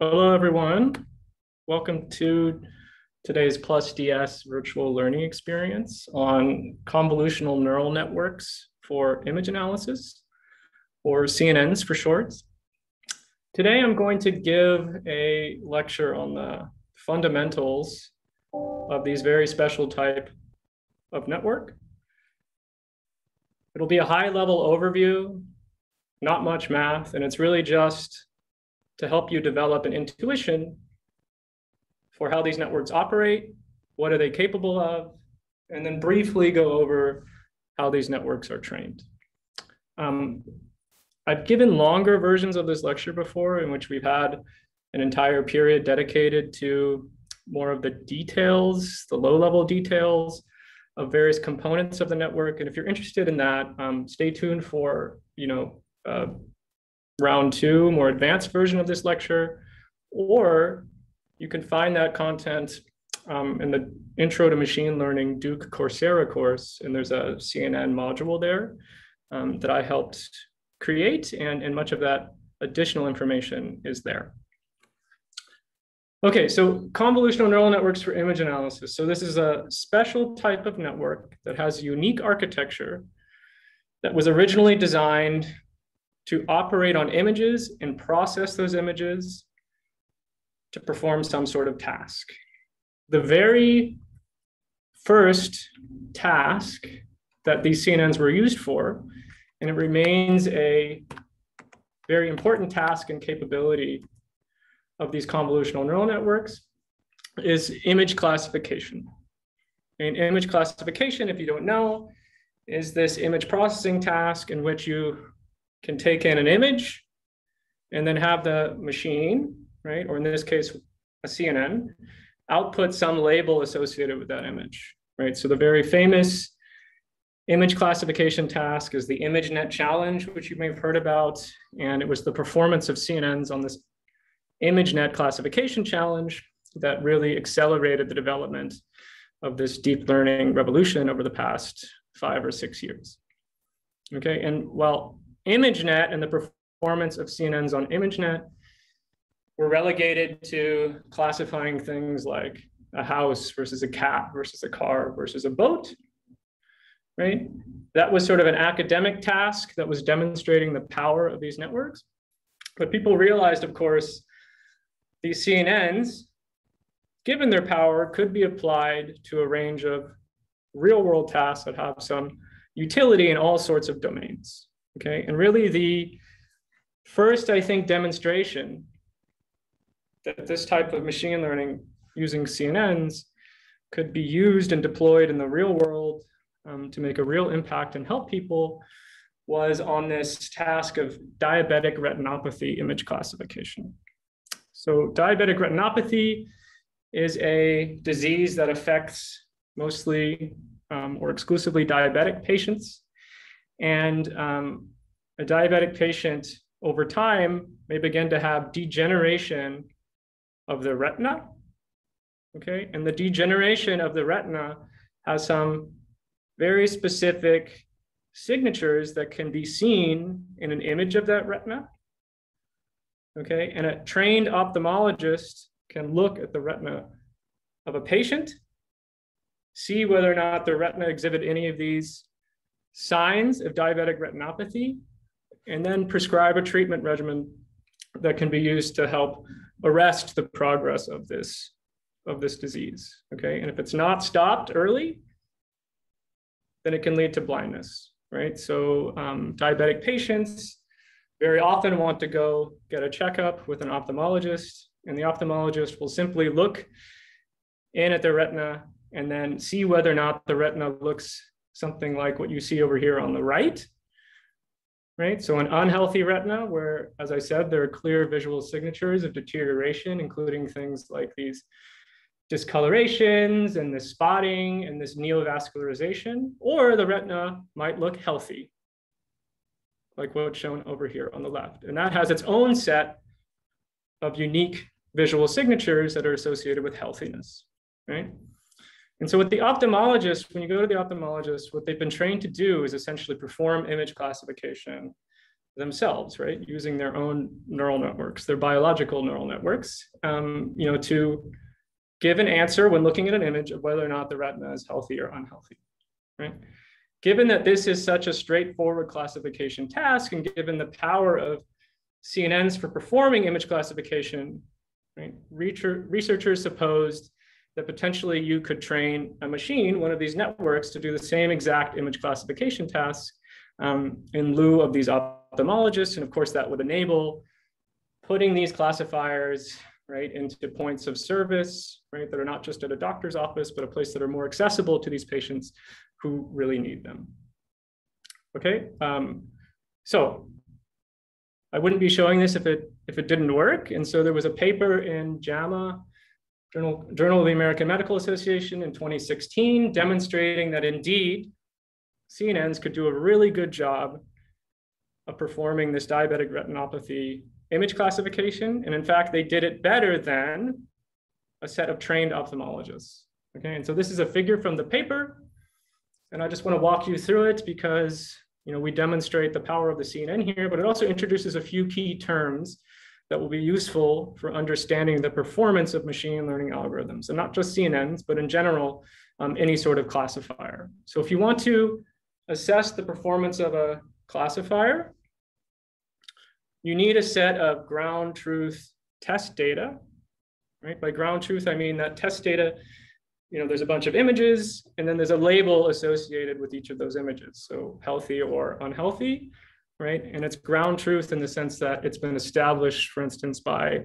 Hello, everyone. Welcome to today's Plus DS virtual learning experience on convolutional neural networks for image analysis, or CNNs for short. Today, I'm going to give a lecture on the fundamentals of these very special type of network. It'll be a high-level overview, not much math, and it's really just to help you develop an intuition for how these networks operate, what are they capable of, and then briefly go over how these networks are trained. I've given longer versions of this lecture before in which we've had an entire period dedicated to more of the details, the low-level details of various components of the network. And if you're interested in that, stay tuned for, round 2, more advanced version of this lecture, or you can find that content in the Intro to Machine Learning Duke Coursera course, and there's a CNN module there that I helped create, and much of that additional information is there. Okay, so convolutional neural networks for image analysis. So this is a special type of network that has a unique architecture that was originally designed to operate on images and process those images to perform some sort of task. The very first task that these CNNs were used for, and it remains a very important task and capability of these convolutional neural networks, is image classification. And image classification, if you don't know, is this image processing task in which you can take in an image and then have the machine, right, or in this case, a CNN, output some label associated with that image, right? So the very famous image classification task is the ImageNet challenge, which you may have heard about. And it was the performance of CNNs on this ImageNet classification challenge that really accelerated the development of this deep learning revolution over the past 5 or 6 years. Okay, and while ImageNet and the performance of CNNs on ImageNet were relegated to classifying things like a house versus a cat versus a car versus a boat, right? That was sort of an academic task that was demonstrating the power of these networks. But people realized, of course, these CNNs, given their power, could be applied to a range of real-world tasks that have some utility in all sorts of domains. Okay, and really the first, I think, demonstration that this type of machine learning using CNNs could be used and deployed in the real world to make a real impact and help people was on this task of diabetic retinopathy image classification. So diabetic retinopathy is a disease that affects mostly or exclusively diabetic patients. And a diabetic patient over time may begin to have degeneration of the retina, okay? And the degeneration of the retina has some very specific signatures that can be seen in an image of that retina, okay? And a trained ophthalmologist can look at the retina of a patient, see whether or not the retina exhibit any of these signs of diabetic retinopathy, and then prescribe a treatment regimen that can be used to help arrest the progress of this disease, okay? And if it's not stopped early, then it can lead to blindness, right? So diabetic patients very often want to go get a checkup with an ophthalmologist, and the ophthalmologist will simply look in at the retina and then see whether or not the retina looks something like what you see over here on the right, right? So an unhealthy retina where, as I said, there are clear visual signatures of deterioration, including things like these discolorations and this spotting and this neovascularization, or the retina might look healthy, like what's shown over here on the left. And that has its own set of unique visual signatures that are associated with healthiness, right? And so with the ophthalmologist, when you go to the ophthalmologist, what they've been trained to do is essentially perform image classification themselves, right? Using their own neural networks, their biological neural networks, to give an answer when looking at an image of whether or not the retina is healthy or unhealthy, right? Given that this is such a straightforward classification task, and given the power of CNNs for performing image classification, right, researchers supposed that potentially you could train a machine, one of these networks, to do the same exact image classification tasks in lieu of these ophthalmologists. And of course, that would enable putting these classifiers, right, into points of service, right, that are not just at a doctor's office, but a place that are more accessible to these patients who really need them. Okay, so I wouldn't be showing this if it didn't work. And so there was a paper in JAMA, Journal of the American Medical Association in 2016, demonstrating that indeed CNNs could do a really good job of performing this diabetic retinopathy image classification. And in fact, they did it better than a set of trained ophthalmologists. Okay, and so this is a figure from the paper. And I just want to walk you through it because we demonstrate the power of the CNN here, but it also introduces a few key terms that will be useful for understanding the performance of machine learning algorithms, and not just CNNs, but in general, any sort of classifier. So if you want to assess the performance of a classifier, you need a set of ground truth test data, right? By ground truth, I mean that test data, there's a bunch of images, and then there's a label associated with each of those images. So healthy or unhealthy, right? And it's ground truth in the sense that it's been established, for instance, by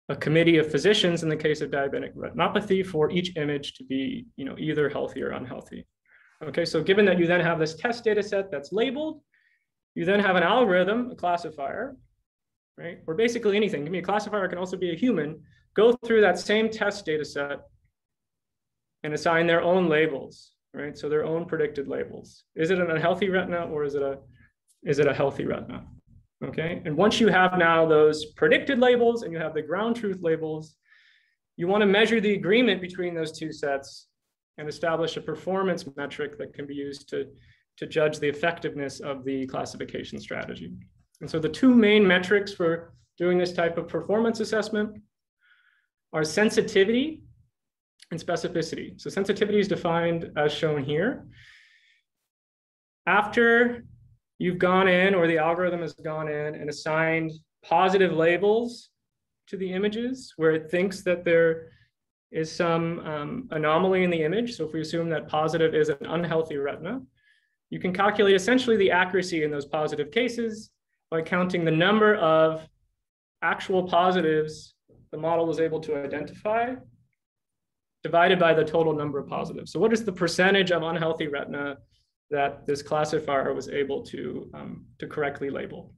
a committee of physicians in the case of diabetic retinopathy for each image to be, either healthy or unhealthy. Okay, so given that you then have this test data set that's labeled, you then have an algorithm, a classifier, right? Or basically anything. Give me a classifier, it can also be a human, go through that same test data set and assign their own labels, right? So their own predicted labels. Is it an unhealthy retina or is it a healthy retina? Okay, and once you have now those predicted labels and you have the ground truth labels, you want to measure the agreement between those two sets and establish a performance metric that can be used to judge the effectiveness of the classification strategy. And so the two main metrics for doing this type of performance assessment are sensitivity and specificity. So sensitivity is defined as shown here. After you've gone in, or the algorithm has gone in and assigned positive labels to the images where it thinks that there is some anomaly in the image. So if we assume that positive is an unhealthy retina, you can calculate essentially the accuracy in those positive cases by counting the number of actual positives the model was able to identify divided by the total number of positives. So what is the percentage of unhealthy retina that this classifier was able to correctly label?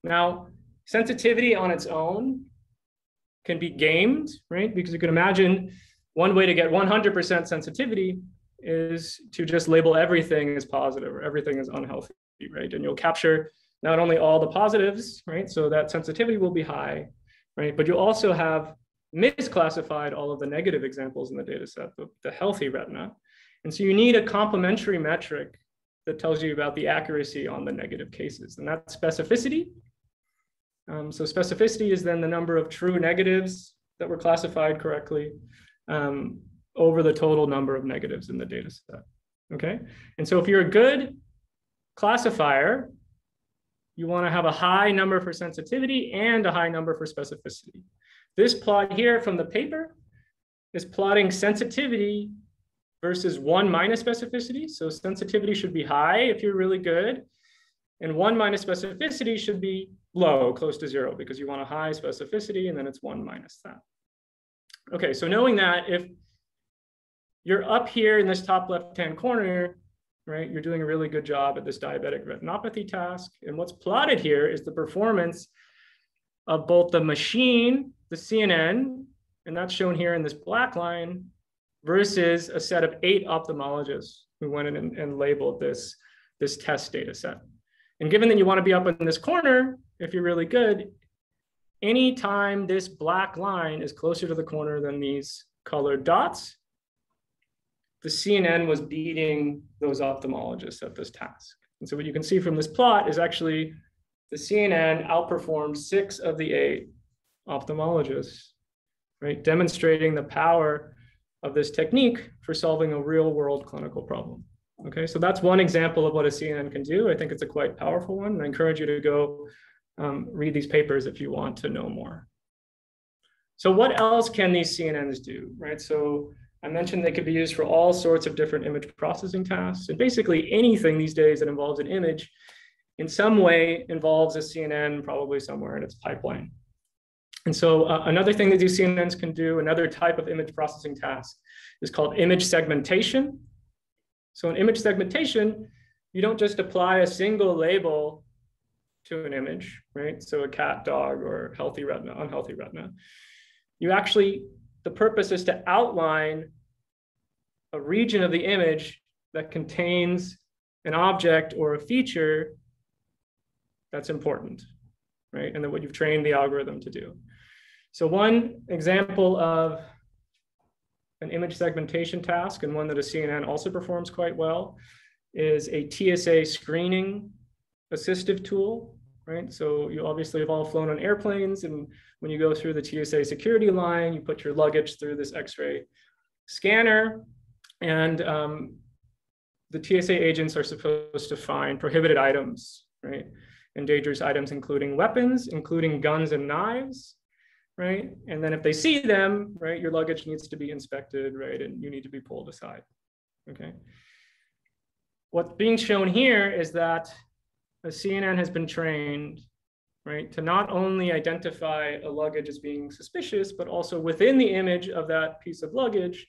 Now, sensitivity on its own can be gamed, right? Because you can imagine one way to get 100% sensitivity is to just label everything as positive or everything as unhealthy, right? And you'll capture not only all the positives, right? So that sensitivity will be high, right? But you'll also have misclassified all of the negative examples in the data set, the healthy retina. And so you need a complementary metric that tells you about the accuracy on the negative cases, and that's specificity. So specificity is then the number of true negatives that were classified correctly over the total number of negatives in the data set, okay? And so if you're a good classifier, you wanna have a high number for sensitivity and a high number for specificity. This plot here from the paper is plotting sensitivity versus 1 minus specificity. So sensitivity should be high if you're really good, and 1 minus specificity should be low, close to 0, because you want a high specificity, and then it's 1 minus that. Okay, so knowing that, if you're up here in this top left-hand corner, right, you're doing a really good job at this diabetic retinopathy task. And what's plotted here is the performance of both the machine, the CNN, and that's shown here in this black line, versus a set of 8 ophthalmologists who went in and labeled this test data set. And given that you want to be up in this corner, if you're really good, anytime this black line is closer to the corner than these colored dots, the CNN was beating those ophthalmologists at this task. And so what you can see from this plot is actually the CNN outperformed 6 of the 8 ophthalmologists, right? Demonstrating the power of this technique for solving a real world clinical problem. Okay, so that's one example of what a CNN can do. I think it's a quite powerful one. And I encourage you to go read these papers if you want to know more. So what else can these CNNs do, right? So I mentioned they could be used for all sorts of different image processing tasks. And basically anything these days that involves an image in some way involves a CNN probably somewhere in its pipeline. And so another thing that these CNNs can do, another type of image processing task, is called image segmentation. So in image segmentation, you don't just apply a single label to an image, right? So a cat, dog, or healthy retina, unhealthy retina. You actually, the purpose is to outline a region of the image that contains an object or a feature that's important, right? And then what you've trained the algorithm to do. So one example of an image segmentation task, and one that a CNN also performs quite well, is a TSA screening assistive tool, right? So you obviously have all flown on airplanes, and when you go through the TSA security line, you put your luggage through this X-ray scanner, and the TSA agents are supposed to find prohibited items, right? And dangerous items, including weapons, including guns and knives, right? And then if they see them, right, your luggage needs to be inspected, right? And you need to be pulled aside, okay? What's being shown here is that a CNN has been trained, right, to not only identify a luggage as being suspicious, but also within the image of that piece of luggage,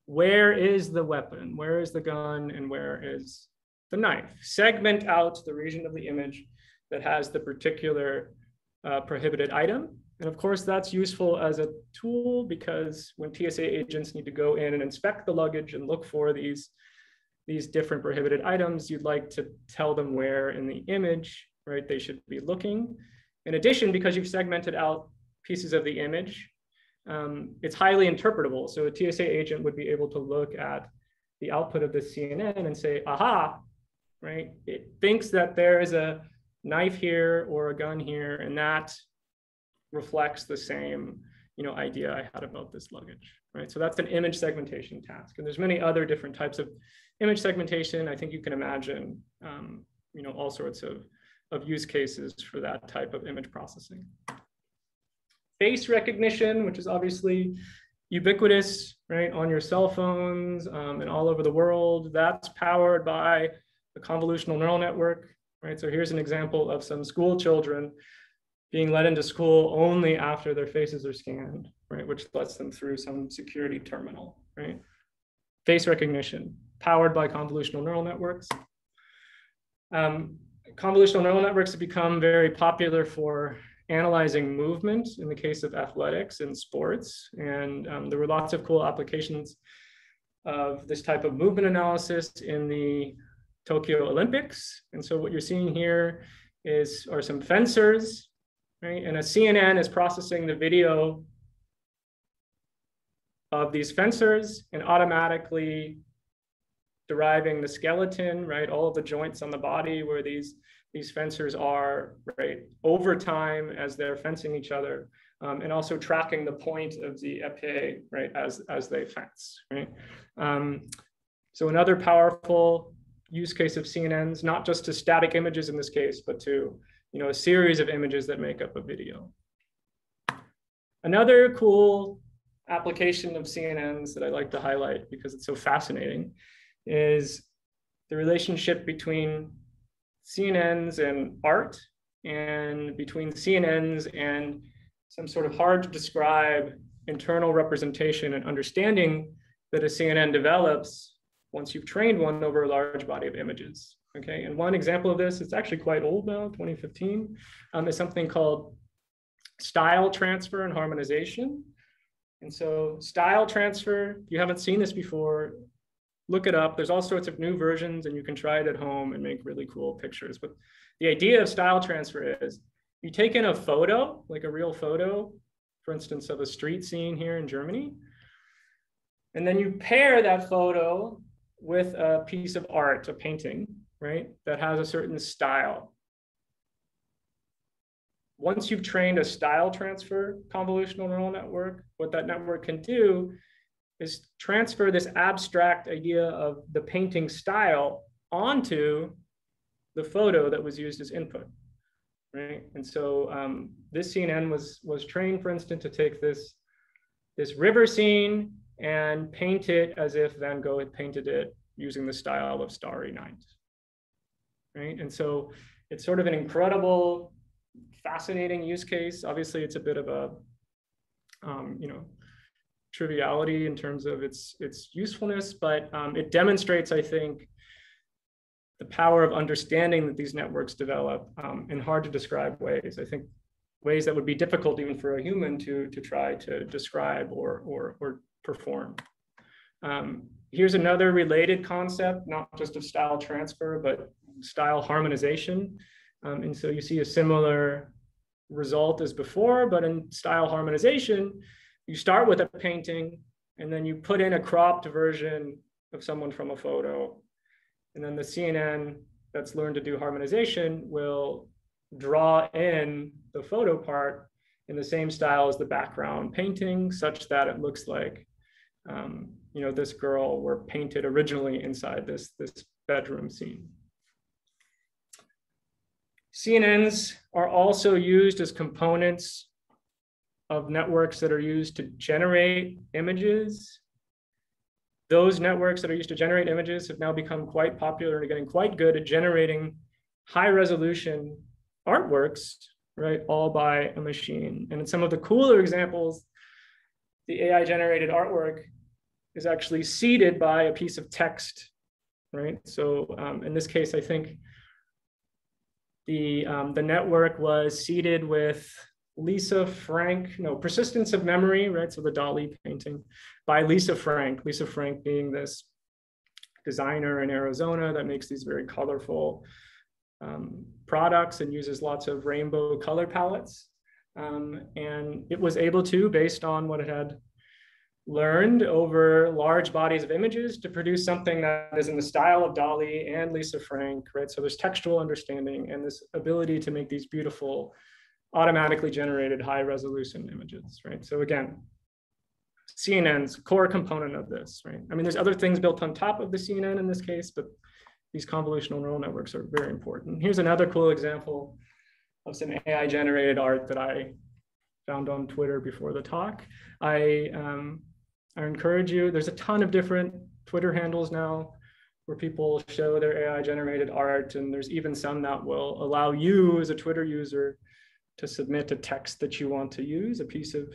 where is the weapon, where is the gun, and where is the knife? Segment out the region of the image that has the particular prohibited item. And of course, that's useful as a tool because when TSA agents need to go in and inspect the luggage and look for these different prohibited items, you'd like to tell them where in the image, right, they should be looking. In addition, because you've segmented out pieces of the image, it's highly interpretable. So a TSA agent would be able to look at the output of the CNN and say, aha, right? It thinks that there is a knife here or a gun here, and that reflects the same, idea I had about this luggage, right? So that's an image segmentation task. And there's many other different types of image segmentation. I think you can imagine, all sorts of use cases for that type of image processing. Face recognition, which is obviously ubiquitous, right, on your cell phones and all over the world. That's powered by the convolutional neural network, right? So here's an example of some school children being led into school only after their faces are scanned, right, which lets them through some security terminal, right? Face recognition, powered by convolutional neural networks. Convolutional neural networks have become very popular for analyzing movement in the case of athletics and sports. And there were lots of cool applications of this type of movement analysis in the Tokyo Olympics. And so what you're seeing here are some fencers, right? And a CNN is processing the video of these fencers and automatically deriving the skeleton, right? All of the joints on the body where these fencers are, right? Over time as they're fencing each other, and also tracking the point of the épée, right? As they fence, right? So another powerful use case of CNNs, not just to static images in this case, but to a series of images that make up a video. Another cool application of CNNs that I like to highlight because it's so fascinating is the relationship between CNNs and art, and between CNNs and some sort of hard to describe internal representation and understanding that a CNN develops once you've trained one over a large body of images. Okay, and one example of this, it's actually quite old now, 2015, is something called style transfer and harmonization. And so style transfer, if you haven't seen this before, look it up. There's all sorts of new versions and you can try it at home and make really cool pictures. But the idea of style transfer is you take in a photo, like a real photo, for instance, of a street scene here in Germany, and then you pair that photo with a piece of art, a painting, right, that has a certain style. Once you've trained a style transfer convolutional neural network, what that network can do is transfer this abstract idea of the painting style onto the photo that was used as input, right? And so this CNN was trained, for instance, to take this river scene and paint it as if Van Gogh had painted it using the style of Starry Night, right? And so it's sort of an incredible, fascinating use case. Obviously, it's a bit of a triviality in terms of its usefulness, but it demonstrates, I think, the power of understanding that these networks develop in hard to describe ways. I think ways that would be difficult even for a human to try to describe or perform. Here's another related concept, not just of style transfer, but style harmonization. And so you see a similar result as before, but in style harmonization, you start with a painting and then you put in a cropped version of someone from a photo. And then the CNN that's learned to do harmonization will draw in the photo part in the same style as the background painting, such that it looks like this girl were painted originally inside this bedroom scene. CNNs are also used as components of networks that are used to generate images. Those networks that are used to generate images have now become quite popular and are getting quite good at generating high resolution artworks, right, all by a machine. And in some of the cooler examples, the AI generated artwork is actually seeded by a piece of text, right? So in this case, I think the network was seeded with Lisa Frank, Persistence of Memory, right? So the Dali painting by Lisa Frank being this designer in Arizona that makes these very colorful products and uses lots of rainbow color palettes. And it was able to, based on what it had learned over large bodies of images, to produce something that is in the style of Dali and Lisa Frank, right? So there's textual understanding and this ability to make these beautiful automatically generated high resolution images, right? So again, CNN's core component of this, right? I mean, there's other things built on top of the CNN in this case, but these convolutional neural networks are very important. Here's another cool example of some AI generated art that I found on Twitter before the talk. I encourage you, there's a ton of different Twitter handles now where people show their AI generated art, and there's even some that will allow you as a Twitter user to submit a text that you want to use, a piece of,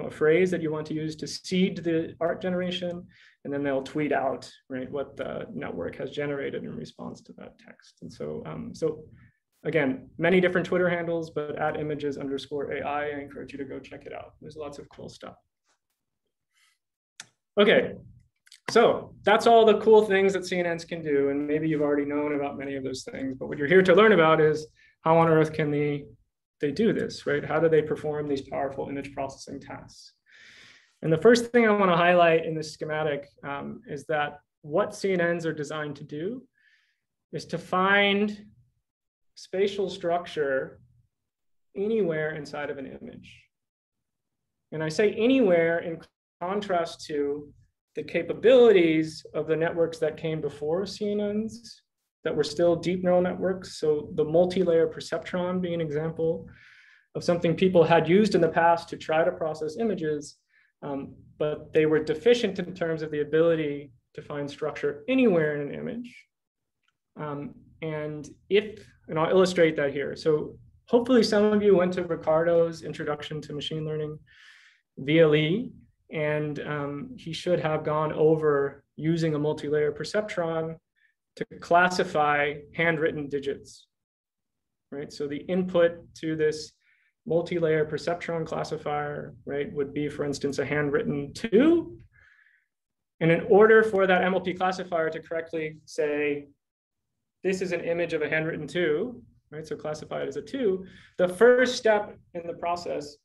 a phrase that you want to use to seed the art generation, and then they'll tweet out, right, what the network has generated in response to that text. And so, again, many different Twitter handles, but at images_AI, I encourage you to go check it out. There's lots of cool stuff. Okay, so that's all the cool things that CNNs can do, and maybe you've already known about many of those things, but what you're here to learn about is how on earth can they do this, right? How do they perform these powerful image processing tasks? And the first thing I want to highlight in this schematic is that what CNNs are designed to do is to find spatial structure anywhere inside of an image. And I say anywhere in contrast to the capabilities of the networks that came before CNNs that were still deep neural networks. So the multi-layer perceptron being an example of something people had used in the past to try to process images, but they were deficient in terms of the ability to find structure anywhere in an image. And I'll illustrate that here. So hopefully some of you went to Ricardo's Introduction to Machine Learning VLE, and he should have gone over using a multi-layer perceptron to classify handwritten digits, right? So the input to this multi-layer perceptron classifier, right, would be, for instance, a handwritten 2. And in order for that MLP classifier to correctly say, this is an image of a handwritten 2, right, so classify it as a 2, the first step in the process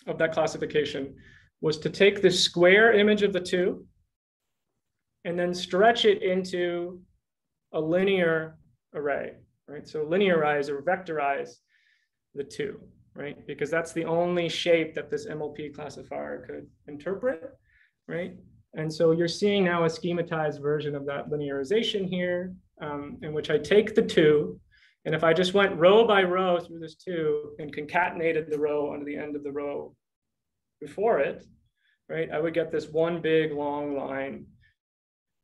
of that classification was to take the square image of the 2 and then stretch it into a linear array, right? So linearize or vectorize the two, right? Because that's the only shape that this MLP classifier could interpret, right? And so you're seeing now a schematized version of that linearization here, in which I take the two, and if I just went row by row through this two and concatenated the row onto the end of the row before it, right, I would get this one big long line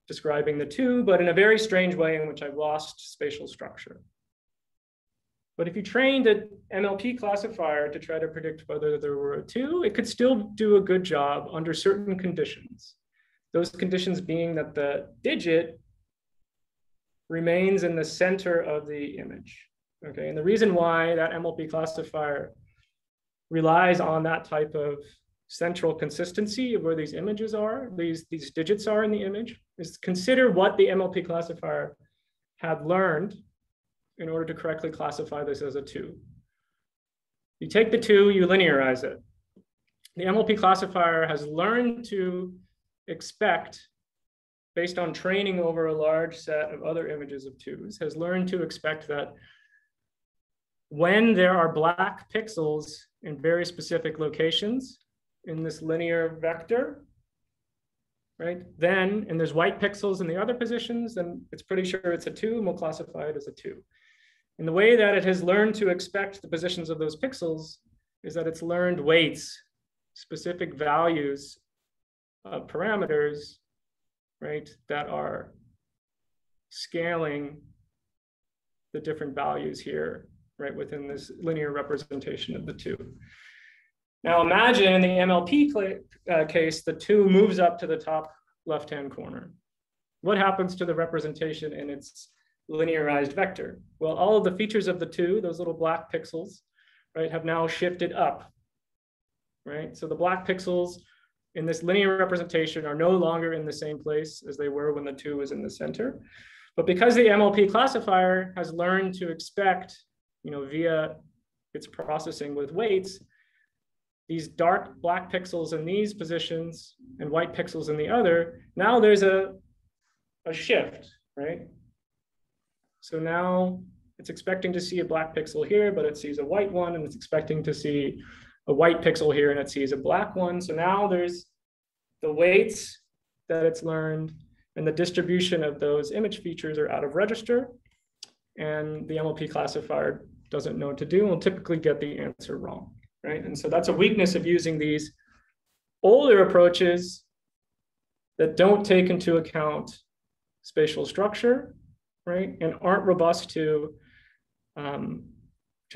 describing the two, but in a very strange way in which I've lost spatial structure. But if you trained an MLP classifier to try to predict whether there were a two, it could still do a good job under certain conditions. Those conditions being that the digit remains in the center of the image. Okay, and the reason why that MLP classifier relies on that type of central consistency of where these images are, these digits are in the image, is consider what the MLP classifier had learned in order to correctly classify this as a two. You take the two, you linearize it. The MLP classifier has learned to expect, based on training over a large set of other images of twos, has learned to expect that when there are black pixels in very specific locations in this linear vector, right? Then, and there's white pixels in the other positions, then it's pretty sure it's a two, and we'll classify it as a two. And the way that it has learned to expect the positions of those pixels is that it's learned weights, specific values of parameters, right, that are scaling the different values here, right, within this linear representation of the two. Now imagine in the MLP case, the two moves up to the top left-hand corner. What happens to the representation in its linearized vector? Well, all of the features of the two, those little black pixels, right, have now shifted up, right? So the black pixels in this linear representation are no longer in the same place as they were when the two was in the center. But because the MLP classifier has learned to expect, via its processing with weights, these dark black pixels in these positions and white pixels in the other, now there's a shift, right? So now it's expecting to see a black pixel here, but it sees a white one, and it's expecting to see a white pixel here, and it sees a black one. So now there's the weights that it's learned, and the distribution of those image features are out of register, and the MLP classifier doesn't know what to do and will typically get the answer wrong, right? And so that's a weakness of using these older approaches that don't take into account spatial structure, right? And aren't robust to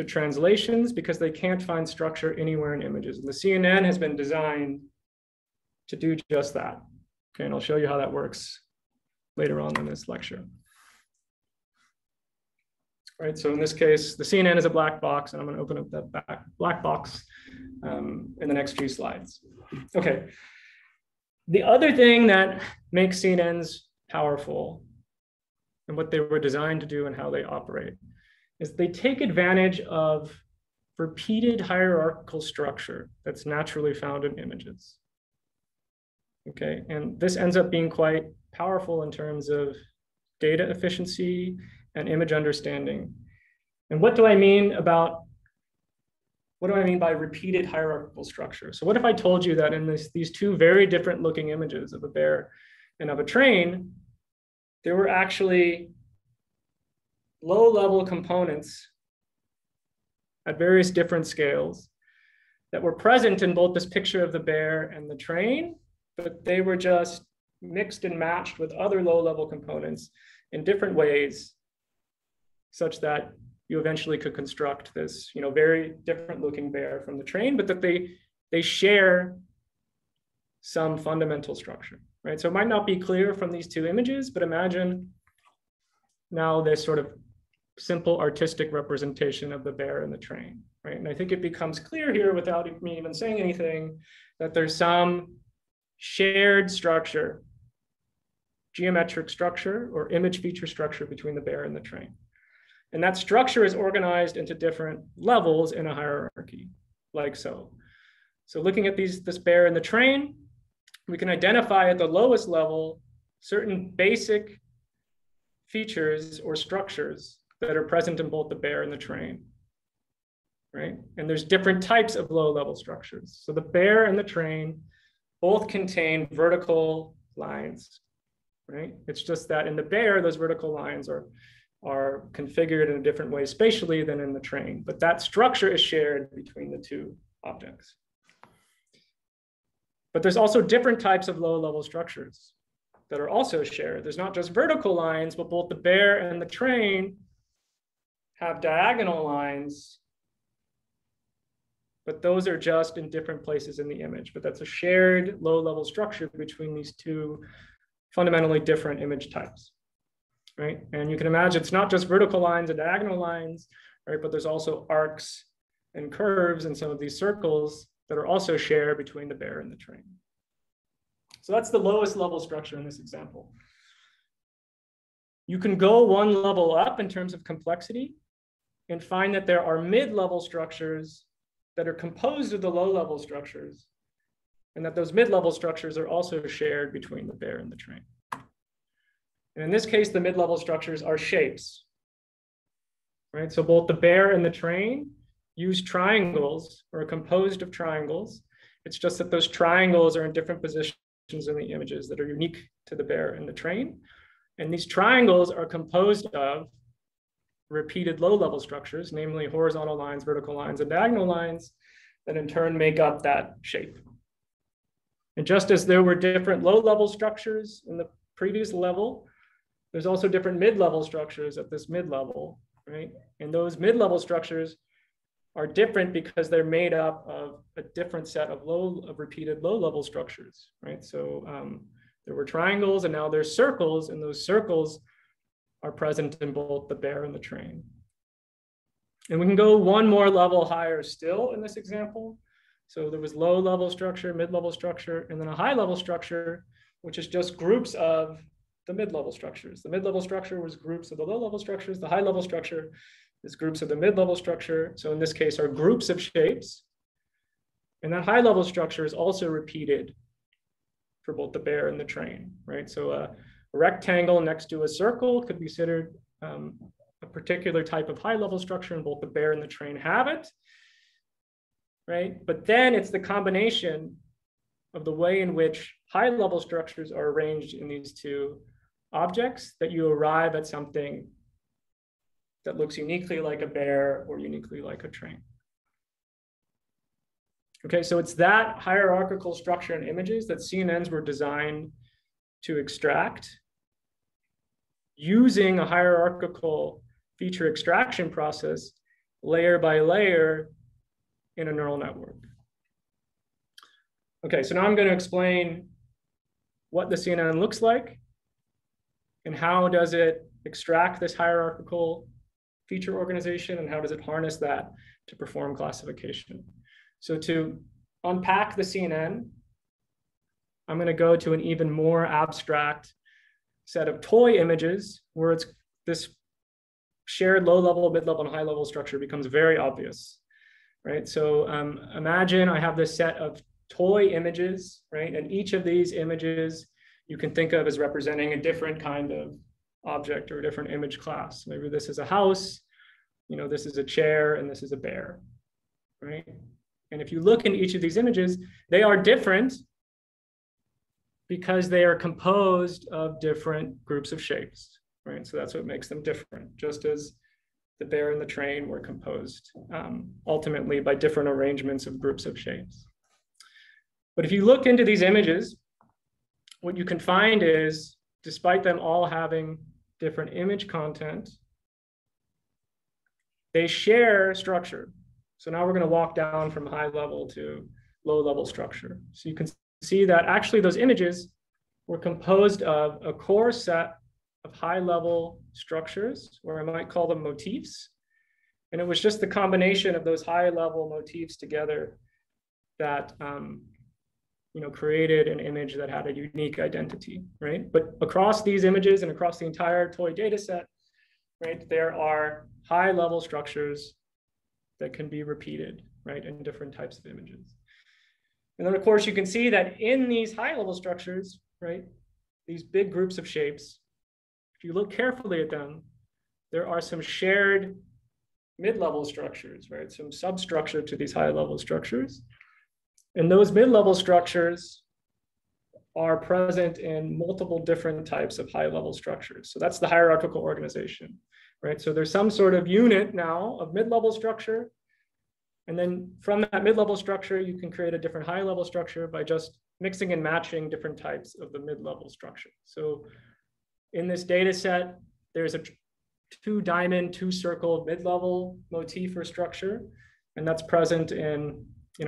translations because they can't find structure anywhere in images. And the CNN has been designed to do just that. Okay, and I'll show you how that works later on in this lecture. Right, so in this case, the CNN is a black box, and I'm going to open up that black box in the next few slides. Okay, the other thing that makes CNNs powerful and what they were designed to do and how they operate is they take advantage of repeated hierarchical structure that's naturally found in images. Okay, and this ends up being quite powerful in terms of data efficiency and image understanding. And what do I mean by repeated hierarchical structure? So what if I told you that in these two very different looking images of a bear and of a train, there were actually low-level components at various different scales that were present in both this picture of the bear and the train, but they were just mixed and matched with other low-level components in different ways, such that you eventually could construct this, very different looking bear from the train, but that they share some fundamental structure, right? So it might not be clear from these two images, but imagine now this sort of simple artistic representation of the bear and the train, right? And I think it becomes clear here without me even saying anything that there's some shared structure, geometric structure or image feature structure between the bear and the train. And that structure is organized into different levels in a hierarchy, like so. So looking at this bear and the train, we can identify at the lowest level certain basic features or structures that are present in both the bear and the train, right? And there's different types of low-level structures. So the bear and the train both contain vertical lines, right? It's just that in the bear, those vertical lines are configured in a different way spatially than in the train, but that structure is shared between the two objects. But there's also different types of low-level structures that are also shared. There's not just vertical lines, but both the bear and the train have diagonal lines, but those are just in different places in the image. But that's a shared low-level structure between these two fundamentally different image types, right? And you can imagine it's not just vertical lines and diagonal lines, right? But there's also arcs and curves and some of these circles that are also shared between the bear and the train. So that's the lowest level structure in this example. You can go one level up in terms of complexity and find that there are mid-level structures that are composed of the low-level structures, and that those mid-level structures are also shared between the bear and the train. And in this case, the mid-level structures are shapes, right? So both the bear and the train use triangles or are composed of triangles. It's just that those triangles are in different positions in the images that are unique to the bear and the train. And these triangles are composed of repeated low-level structures, namely horizontal lines, vertical lines, and diagonal lines that in turn make up that shape. And just as there were different low-level structures in the previous level, there's also different mid-level structures at this mid-level, right? And those mid-level structures are different because they're made up of a different set of repeated low-level structures, right? So there were triangles and now there's circles, and those circles are present in both the bear and the train. And we can go one more level higher still in this example. So there was low-level structure, mid-level structure, and then a high-level structure, which is just groups of the mid-level structures. The mid-level structure was groups of the low-level structures. The high-level structure is groups of the mid-level structure. So in this case, are groups of shapes. And that high-level structure is also repeated for both the bear and the train, right? So a rectangle next to a circle could be considered a particular type of high-level structure, and both the bear and the train have it, right? But then it's the combination of the way in which high-level structures are arranged in these two objects that you arrive at something that looks uniquely like a bear or uniquely like a train. Okay, so it's that hierarchical structure in images that CNNs were designed to extract using a hierarchical feature extraction process, layer by layer in a neural network. Okay, so now I'm going to explain what the CNN looks like and how does it extract this hierarchical feature organization and how does it harness that to perform classification. So to unpack the CNN, I'm going to go to an even more abstract set of toy images where it's this shared low-level, mid-level, and high-level structure becomes very obvious, right? So imagine I have this set of toy images, right? And each of these images you can think of as representing a different kind of object or a different image class. Maybe this is a house, you know, this is a chair, and this is a bear, right? And if you look in each of these images, they are different because they are composed of different groups of shapes, right? So that's what makes them different, just as the bear and the train were composed ultimately by different arrangements of groups of shapes. But if you look into these images, what you can find is, despite them all having different image content, they share structure. So now we're going to walk down from high level to low level structure. So you can see that actually those images were composed of a core set of high level structures, or I might call them motifs. And it was just the combination of those high level motifs together that created an image that had a unique identity, right? But across these images and across the entire toy data set, right, there are high level structures that can be repeated, right, in different types of images. And then of course you can see that in these high level structures, right, these big groups of shapes, if you look carefully at them, there are some shared mid-level structures, right? Some substructure to these high-level structures. And those mid-level structures are present in multiple different types of high-level structures. So that's the hierarchical organization, right? So there's some sort of unit now of mid-level structure. And then from that mid-level structure, you can create a different high-level structure by just mixing and matching different types of the mid-level structure. So in this data set, there's a two diamond, two circled mid-level motif or structure. And that's present in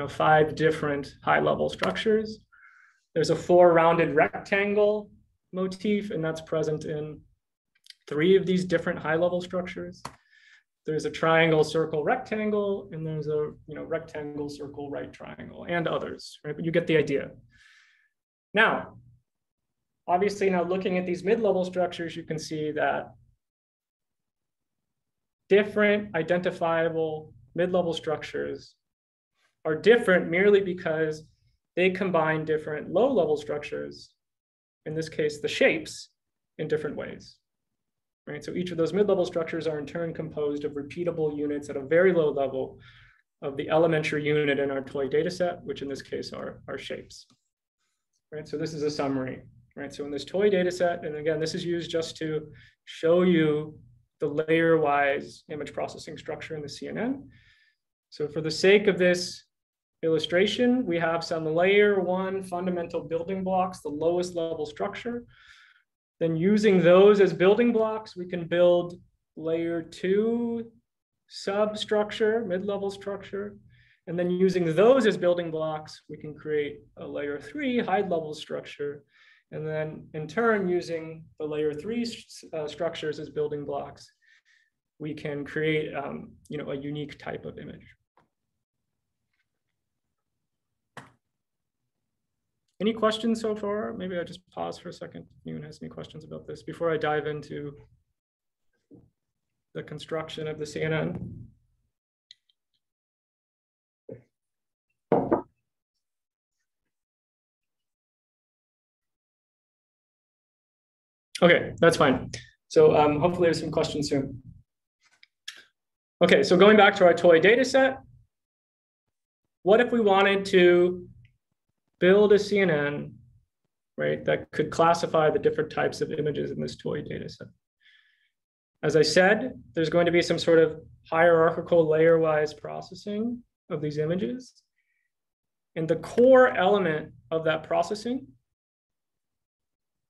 5 different high-level structures. There's a 4 rounded rectangle motif, and that's present in 3 of these different high-level structures. There's a triangle, circle, rectangle, and there's a rectangle, circle, right triangle, and others, right? But you get the idea. Now, obviously, now looking at these mid-level structures, you can see that different identifiable mid-level structures are different merely because they combine different low-level structures, in this case, the shapes, in different ways. Right? So each of those mid-level structures are in turn composed of repeatable units at a very low level of the elementary unit in our toy data set, which in this case are shapes. Right? So this is a summary. Right? So in this toy data set, and again, this is used just to show you the layer-wise image processing structure in the CNN. So for the sake of this illustration, we have some layer 1 fundamental building blocks, the lowest level structure. Then using those as building blocks, we can build layer 2 substructure, mid-level structure. And then using those as building blocks, we can create a layer 3 high-level structure. And then in turn, using the layer 3 structures as building blocks, we can create a unique type of image. Any questions so far? Maybe I just pause for a second if anyone has any questions about this before I dive into the construction of the CNN. Okay, that's fine. So hopefully there's some questions soon. Okay, so going back to our toy data set, what if we wanted to build a CNN, right, that could classify the different types of images in this toy data set? As I said, there's going to be some sort of hierarchical layer-wise processing of these images. And the core element of that processing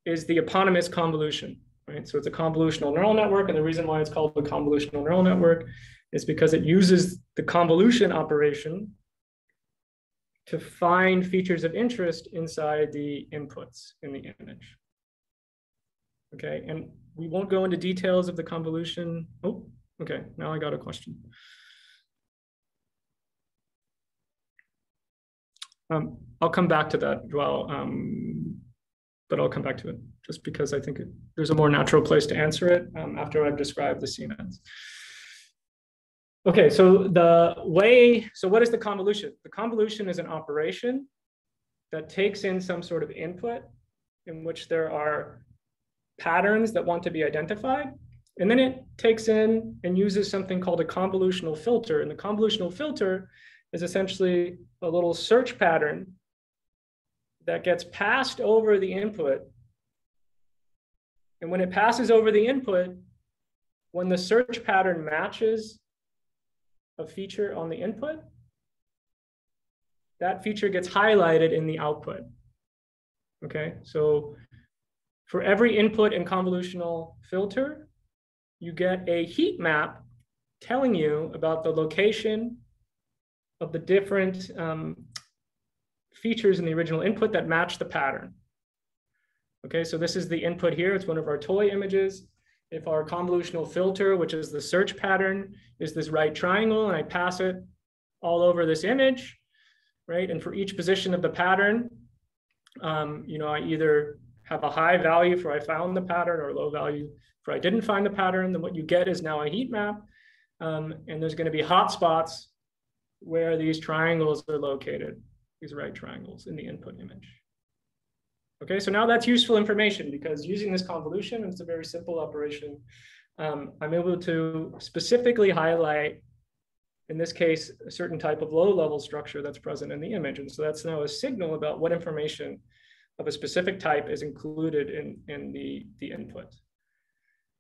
is the eponymous convolution, right? So it's a convolutional neural network. And the reason why it's called a convolutional neural network is because it uses the convolution operation to find features of interest inside the inputs in the image. Okay, and we won't go into details of the convolution. Oh, okay, now I got a question. I'll come back to that, Joel, but I'll come back to it just because I think there's a more natural place to answer it after I've described the CNNs. Okay, so what is the convolution? The convolution is an operation that takes in some sort of input in which there are patterns that want to be identified. And then it takes in and uses something called a convolutional filter. And the convolutional filter is essentially a little search pattern that gets passed over the input. And when it passes over the input, when the search pattern matches a feature on the input, that feature gets highlighted in the output. Okay, so for every input in convolutional filter, you get a heat map telling you about the location of the different features in the original input that match the pattern. Okay, so this is the input here. It's one of our toy images. If our convolutional filter, which is the search pattern, is this right triangle, and I pass it all over this image, right? And for each position of the pattern, I either have a high value for I found the pattern or a low value for I didn't find the pattern. Then what you get is now a heat map. And there's going to be hotspots where these triangles are located, these right triangles in the input image. Okay, so now that's useful information because using this convolution, it's a very simple operation. I'm able to specifically highlight, in this case, a certain type of low-level structure that's present in the image. And so that's now a signal about what information of a specific type is included in the input.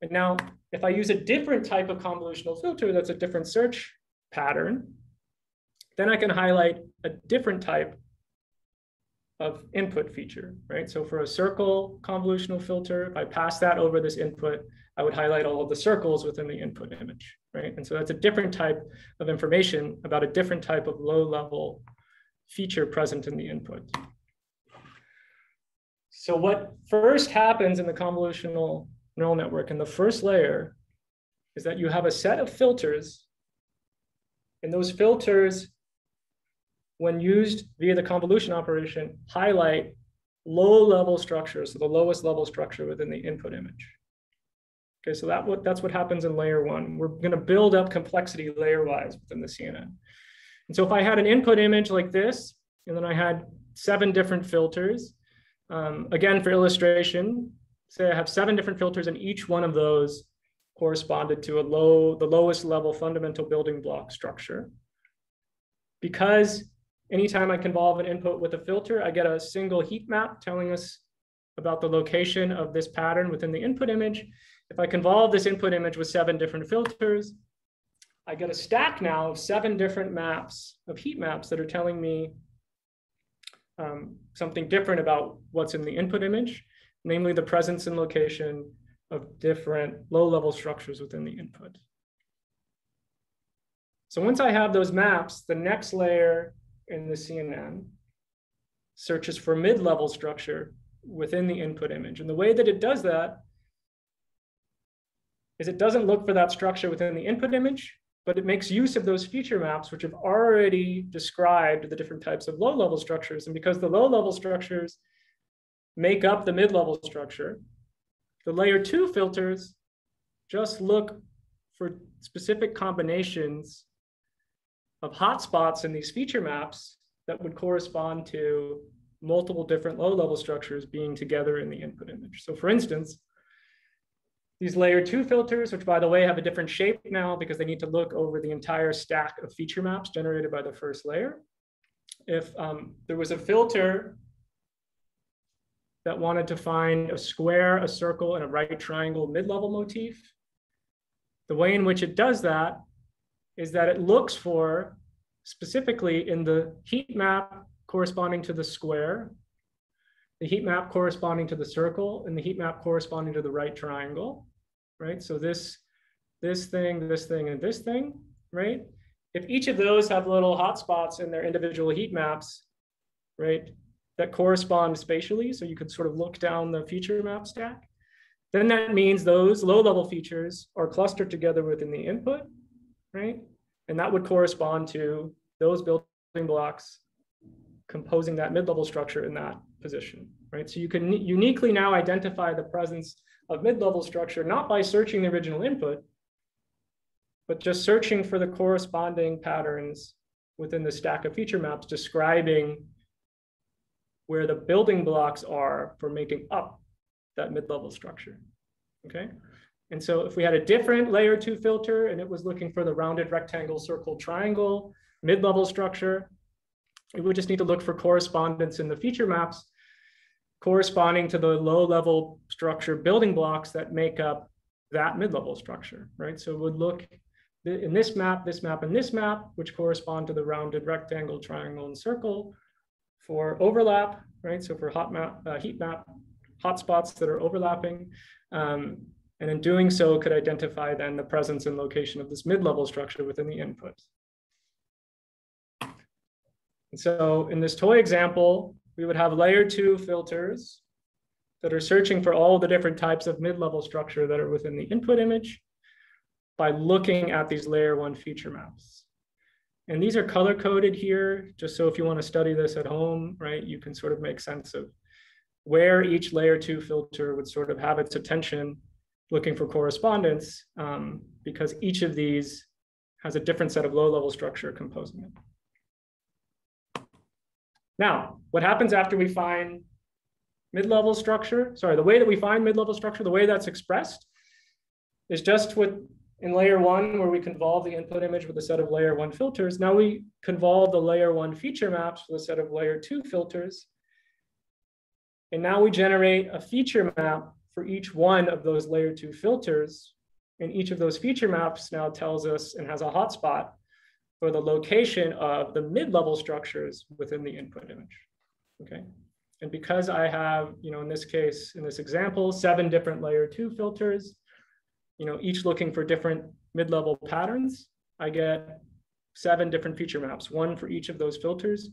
And now, if I use a different type of convolutional filter that's a different search pattern, then I can highlight a different type of input feature, right? So for a circle convolutional filter, if I pass that over this input, I would highlight all of the circles within the input image, right? And so that's a different type of information about a different type of low-level feature present in the input. So what first happens in the convolutional neural network in the first layer is that you have a set of filters, and those filters, when used via the convolution operation, highlight low-level structures, so the lowest level structure within the input image. Okay, so that's what happens in layer one. We're going to build up complexity layer-wise within the CNN. And so if I had an input image like this, and then I had 7 different filters, again, for illustration, say I have 7 different filters, and each one of those corresponded to the lowest level fundamental building block structure. Because anytime I convolve an input with a filter, I get a single heat map telling us about the location of this pattern within the input image. If I convolve this input image with 7 different filters, I get a stack now of 7 different maps of heat maps that are telling me something different about what's in the input image, namely the presence and location of different low-level structures within the input. So once I have those maps, the next layer in the CNN searches for mid-level structure within the input image. And the way that it does that is it doesn't look for that structure within the input image, but it makes use of those feature maps, which have already described the different types of low-level structures. And because the low-level structures make up the mid-level structure, the layer 2 filters just look for specific combinations of hotspots in these feature maps that would correspond to multiple different low-level structures being together in the input image. So for instance, these layer 2 filters, which by the way have a different shape now because they need to look over the entire stack of feature maps generated by the first layer. If there was a filter that wanted to find a square, a circle, and a right triangle mid-level motif, the way in which it does that is that it looks for, specifically in the heat map corresponding to the square, the heat map corresponding to the circle, and the heat map corresponding to the right triangle, right? So this thing, and this thing, right? If each of those have little hotspots in their individual heat maps, right, that correspond spatially, so you could sort of look down the feature map stack, then that means those low-level features are clustered together within the input, right? And that would correspond to those building blocks composing that mid-level structure in that position, right? So you can uniquely now identify the presence of mid-level structure, not by searching the original input, but just searching for the corresponding patterns within the stack of feature maps describing where the building blocks are for making up that mid-level structure, okay? And so if we had a different layer 2 filter and it was looking for the rounded rectangle, circle, triangle, mid-level structure, it would just need to look for correspondence in the feature maps corresponding to the low-level structure building blocks that make up that mid-level structure, right? So it would look in this map, and this map, which correspond to the rounded rectangle, triangle, and circle for overlap, right? So for heat map hotspots that are overlapping. And in doing so, could identify then the presence and location of this mid-level structure within the input. And so in this toy example, we would have layer 2 filters that are searching for all the different types of mid-level structure that are within the input image by looking at these layer 1 feature maps. And these are color-coded here, just so if you want to study this at home, right, you can sort of make sense of where each layer 2 filter would sort of have its attention looking for correspondence, because each of these has a different set of low-level structure composing it. Now, what happens after we find mid-level structure, sorry, the way that we find mid-level structure, the way that's expressed is just with in layer one, where we convolve the input image with a set of layer one filters. Now we convolve the layer one feature maps with a set of layer two filters. And now we generate a feature map for each one of those layer two filters. And each of those feature maps now tells us and has a hotspot for the location of the mid-level structures within the input image, okay? And because I have, in this case, in this example, 7 different layer two filters, each looking for different mid-level patterns, I get 7 different feature maps, 1 for each of those filters,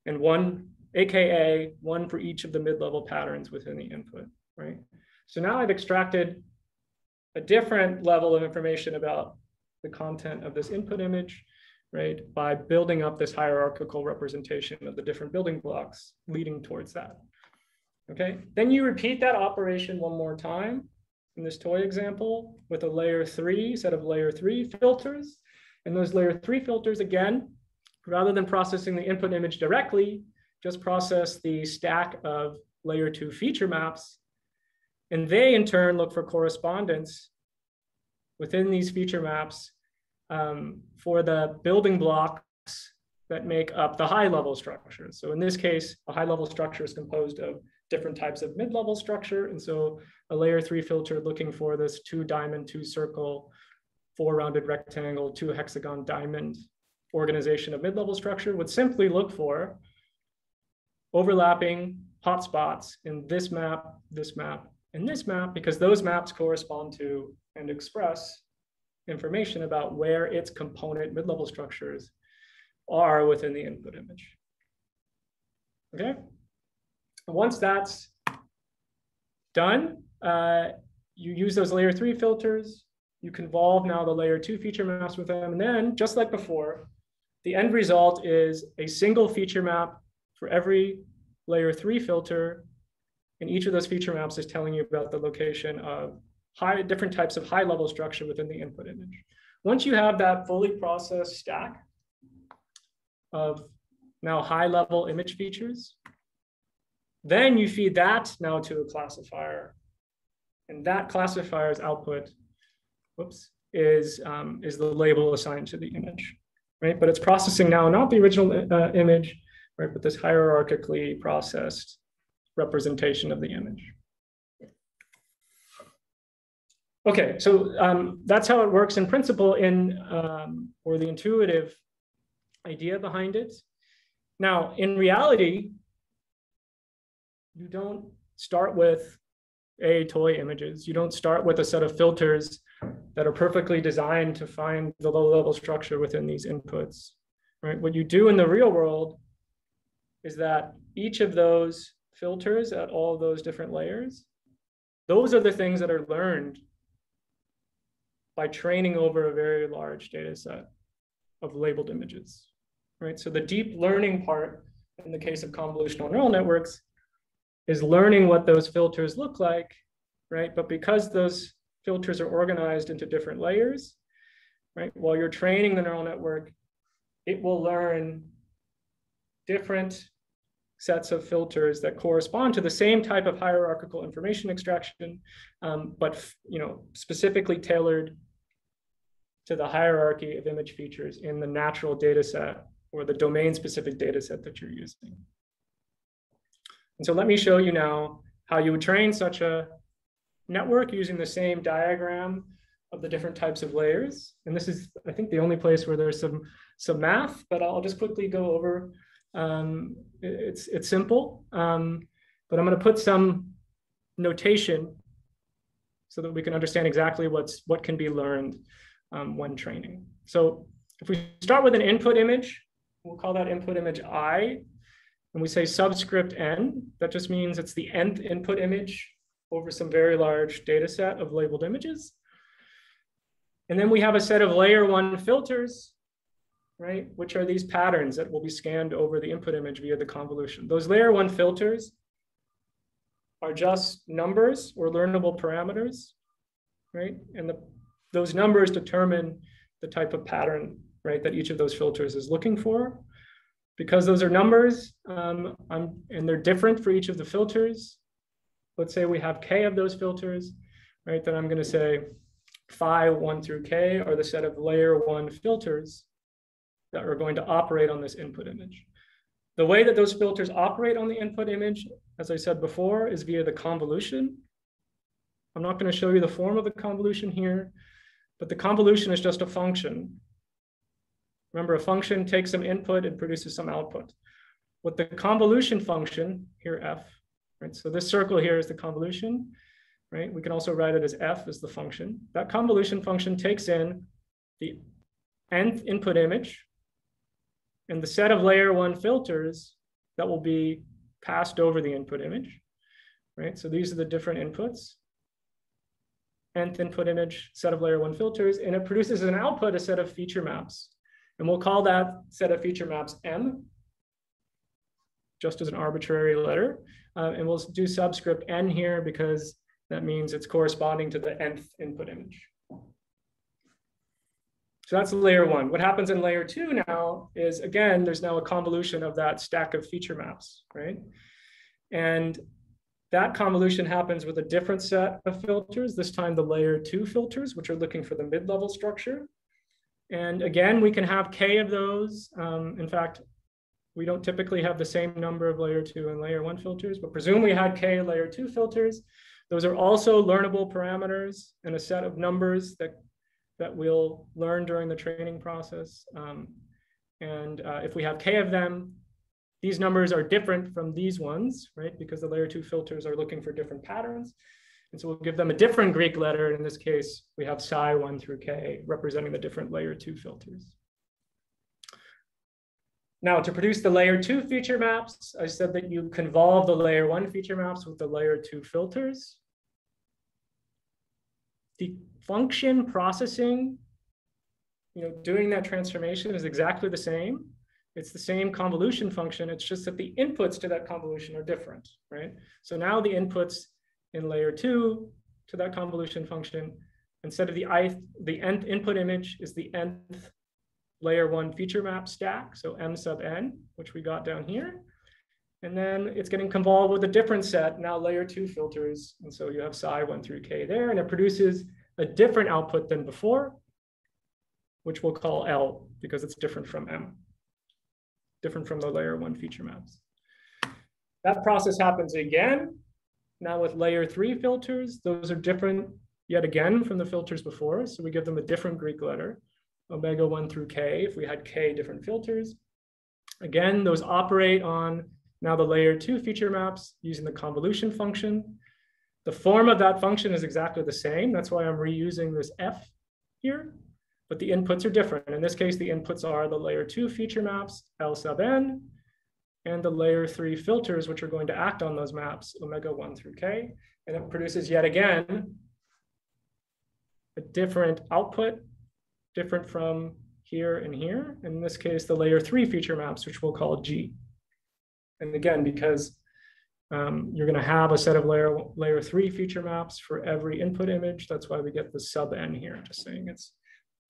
and one for each of the mid-level patterns within the input, right? So now I've extracted a different level of information about the content of this input image, right, by building up this hierarchical representation of the different building blocks leading towards that, okay? Then you repeat that operation one more time in this toy example with a set of layer 3 filters. And those layer 3 filters, again, rather than processing the input image directly, just process the stack of layer 2 feature maps. And they, in turn, look for correspondence within these feature maps for the building blocks that make up the high-level structure. So in this case, a high-level structure is composed of different types of mid-level structure. And so a layer 3 filter looking for this 2 diamond, 2 circle, 4 rounded rectangle, 2 hexagon diamond organization of mid-level structure would simply look for overlapping hotspots in this map, and this map, because those maps correspond to and express information about where its component mid-level structures are within the input image. Okay? Once that's done, you use those layer 3 filters, you convolve now the layer 2 feature maps with them, and then, just like before, the end result is a single feature map for every layer 3 filter, and each of those feature maps is telling you about the location of different types of high-level structure within the input image. Once you have that fully processed stack of now high-level image features, then you feed that now to a classifier, and that classifier's output, is the label assigned to the image, right? But it's processing now not the original image, right, but this hierarchically processed representation of the image. Okay, so that's how it works in principle or the intuitive idea behind it. Now, in reality, you don't start with toy images. You don't start with a set of filters that are perfectly designed to find the low-level structure within these inputs, right? What you do in the real world is that each of those filters at all of those different layers, those are the things that are learned by training over a very large data set of labeled images, right? So the deep learning part, in the case of convolutional neural networks, is learning what those filters look like, right? But because those filters are organized into different layers, right? While you're training the neural network, it will learn different sets of filters that correspond to the same type of hierarchical information extraction, but specifically tailored to the hierarchy of image features in the natural data set or the domain-specific data set that you're using. And so let me show you now how you would train such a network using the same diagram of the different types of layers. And this is, I think, the only place where there's some math, but I'll just quickly go over. It's simple, but I'm going to put some notation so that we can understand exactly what can be learned when training. So if we start with an input image, we'll call that input image I, and we say subscript n. That just means it's the nth input image over some very large data set of labeled images. And then we have a set of layer 1 filters, right, which are these patterns that will be scanned over the input image via the convolution. Those layer 1 filters are just numbers or learnable parameters, right? And those numbers determine the type of pattern, right, that each of those filters is looking for. Because those are numbers and they're different for each of the filters, let's say we have k of those filters, right? Then I'm going to say phi 1 through k are the set of layer 1 filters that are going to operate on this input image. The way that those filters operate on the input image, as I said before, is via the convolution. I'm not going to show you the form of the convolution here, but the convolution is just a function. Remember, a function takes some input and produces some output. What the convolution function, here f, right? So this circle here is the convolution, right? We can also write it as f as the function. That convolution function takes in the nth input image and the set of layer 1 filters that will be passed over the input image, right? So these are the different inputs. Nth input image, set of layer 1 filters, and it produces an output, a set of feature maps. And we'll call that set of feature maps M, just as an arbitrary letter. And we'll do subscript n here because that means it's corresponding to the nth input image. So that's layer 1. What happens in layer 2 now is, again, there's now a convolution of that stack of feature maps, right? And that convolution happens with a different set of filters, this time the layer 2 filters, which are looking for the mid-level structure. And again, we can have k of those. In fact, we don't typically have the same number of layer 2 and layer 1 filters, but presume we had k layer 2 filters. Those are also learnable parameters and a set of numbers that we'll learn during the training process. If we have k of them, these numbers are different from these ones, right? Because the layer 2 filters are looking for different patterns. And so we'll give them a different Greek letter. In this case, we have psi 1 through k representing the different layer 2 filters. Now, to produce the layer 2 feature maps, I said that you convolve the layer 1 feature maps with the layer 2 filters. The function processing, doing that transformation is exactly the same. It's the same convolution function. It's just that the inputs to that convolution are different, right? So now the inputs in layer 2 to that convolution function, instead of the nth input image is the nth layer 1 feature map stack, so m sub n, which we got down here. And then it's getting convolved with a different set, now layer 2 filters. And so you have psi 1 through k there, and it produces a different output than before, which we'll call L, because it's different from M, different from the layer 1 feature maps. That process happens again, now with layer 3 filters. Those are different yet again from the filters before. So we give them a different Greek letter, omega 1 through k, if we had k different filters. Again, those operate on now the layer 2 feature maps using the convolution function. The form of that function is exactly the same. That's why I'm reusing this f here, but the inputs are different. In this case, the inputs are the layer 2 feature maps, L sub n, and the layer 3 filters, which are going to act on those maps, omega 1 through k. And it produces yet again a different output, different from here and here. In this case, the layer 3 feature maps, which we'll call G. And again, because you're going to have a set of layer 3 feature maps for every input image. That's why we get the sub n here, just saying it's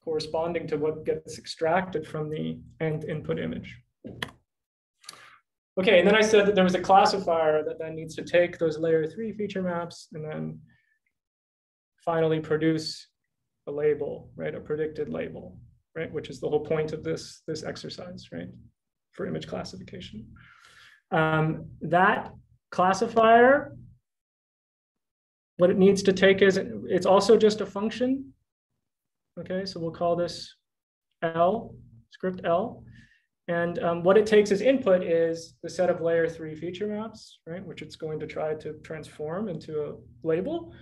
corresponding to what gets extracted from the nth input image. Okay, and then I said that there was a classifier that then needs to take those layer 3 feature maps and then finally produce a label, right? A predicted label, right? Which is the whole point of this exercise, right? For image classification. That classifier, what it needs to take is, it's also just a function. Okay, so we'll call this L, script L. And what it takes as input is the set of layer 3 feature maps, right? Which it's going to try to transform into a label.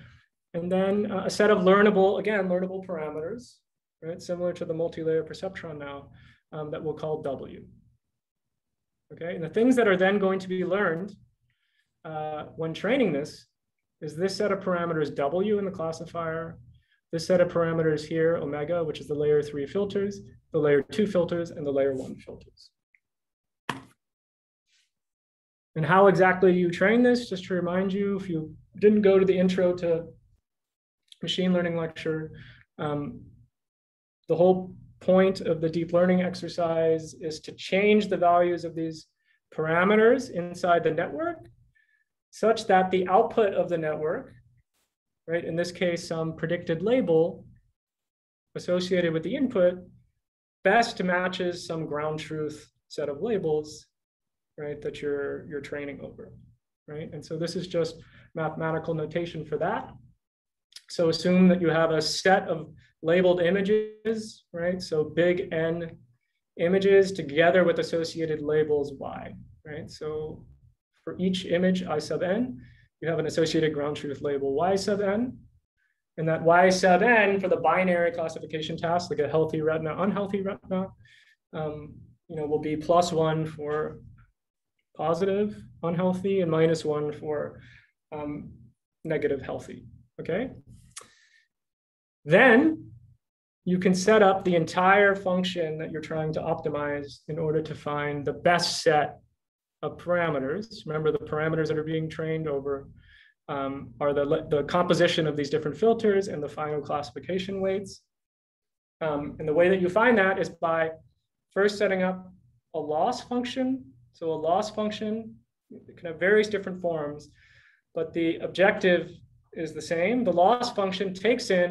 And then a set of learnable, again, learnable parameters, right? Similar to the multi-layer perceptron now, that we'll call W. Okay, and the things that are then going to be learned when training this is this set of parameters W in the classifier, this set of parameters here, omega, which is the layer 3 filters, the layer 2 filters, and the layer 1 filters. And how exactly you train this, just to remind you, if you didn't go to the intro to machine learning lecture, the whole point of the deep learning exercise is to change the values of these parameters inside the network such that the output of the network, right, in this case, some predicted label associated with the input, best matches some ground truth set of labels, right, that you're training over, right? And so this is just mathematical notation for that. So assume that you have a set of labeled images, right? So big N images together with associated labels Y, right? So for each image I sub N, you have an associated ground truth label Y sub N. And that Y sub N for the binary classification task, like a healthy retina, unhealthy retina, will be +1 for positive, unhealthy, and -1 for negative, healthy, okay? Then you can set up the entire function that you're trying to optimize in order to find the best set of parameters. Remember, the parameters that are being trained over are the composition of these different filters and the final classification weights. And the way that you find that is by first setting up a loss function. So a loss function can have various different forms, but the objective is the same. The loss function takes in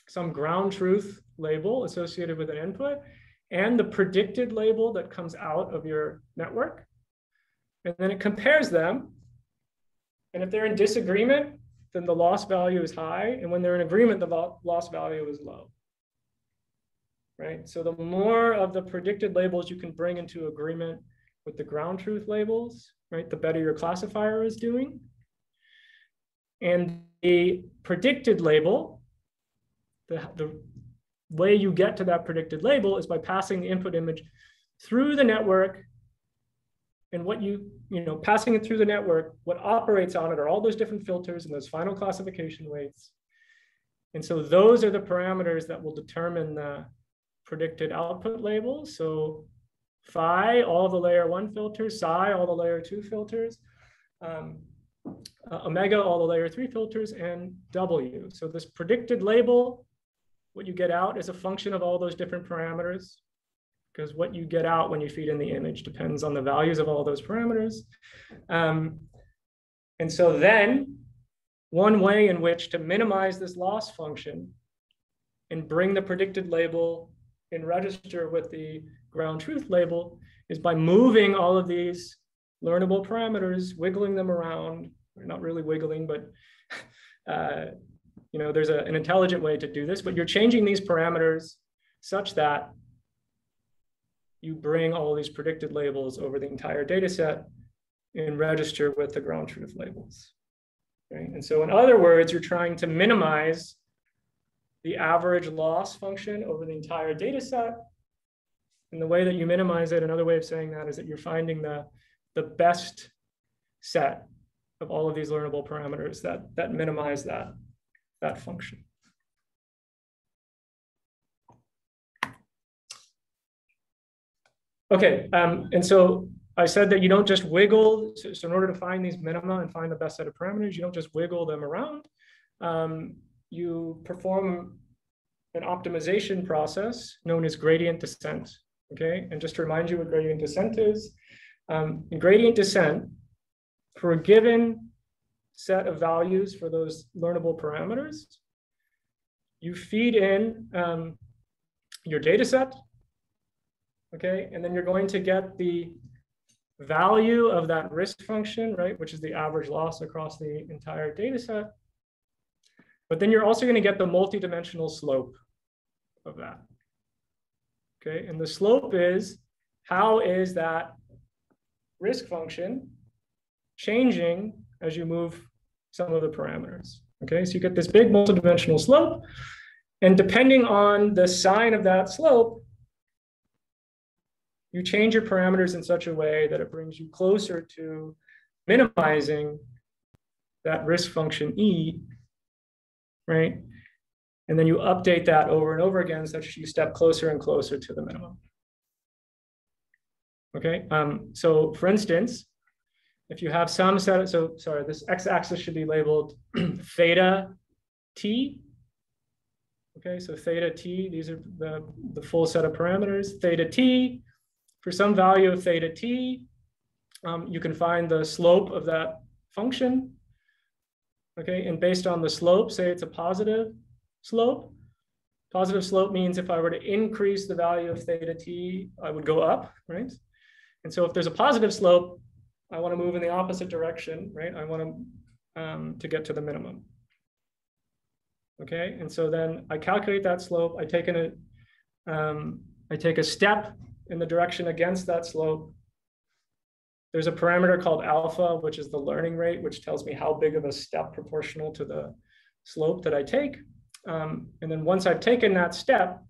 some ground truth label associated with an input and the predicted label that comes out of your network. And then it compares them. And if they're in disagreement, then the loss value is high. And when they're in agreement, the loss value is low. Right? So the more of the predicted labels you can bring into agreement with the ground truth labels, right, the better your classifier is doing. And the predicted label, the way you get to that predicted label is by passing the input image through the network. And what passing it through the network, what operates on it are all those different filters and those final classification weights. And so those are the parameters that will determine the predicted output labels. So phi, all the layer 1 filters, psi, all the layer 2 filters, omega, all the layer 3 filters, and W. So this predicted label, what you get out is a function of all those different parameters, because what you get out when you feed in the image depends on the values of all those parameters. And so then one way in which to minimize this loss function and bring the predicted label in register with the ground truth label is by moving all of these learnable parameters, wiggling them around, not really wiggling, but there's an intelligent way to do this, but you're changing these parameters such that you bring all these predicted labels over the entire data set and register with the ground truth labels. Okay? And so in other words, you're trying to minimize the average loss function over the entire data set. And the way that you minimize it, another way of saying that is that you're finding the best set of all of these learnable parameters that minimize that function. Okay, and so I said that you don't just wiggle. So in order to find these minima and find the best set of parameters, you don't just wiggle them around. You perform an optimization process known as gradient descent. Okay, and just to remind you what gradient descent is, in gradient descent, for a given set of values for those learnable parameters, you feed in your data set. Okay, and then you're going to get the value of that risk function, right, which is the average loss across the entire data set. But then you're also going to get the multidimensional slope of that. Okay, and the slope is how is that risk function changing as you move some of the parameters. Okay, so you get this big multidimensional slope, and depending on the sign of that slope, you change your parameters in such a way that it brings you closer to minimizing that risk function E, right? And then you update that over and over again such you step closer and closer to the minimum. Okay, so for instance, if you have some set, this x-axis should be labeled theta t. Okay, so theta t, these are the full set of parameters. Theta t, for some value of theta t, you can find the slope of that function, okay? And based on the slope, say it's a positive slope. Positive slope means if I were to increase the value of theta t, I would go up, right? And so if there's a positive slope, I want to move in the opposite direction, right? I want to get to the minimum. Okay, and so then I calculate that slope. I take a step in the direction against that slope. There's a parameter called alpha, which is the learning rate, which tells me how big of a step proportional to the slope that I take. And then once I've taken that step,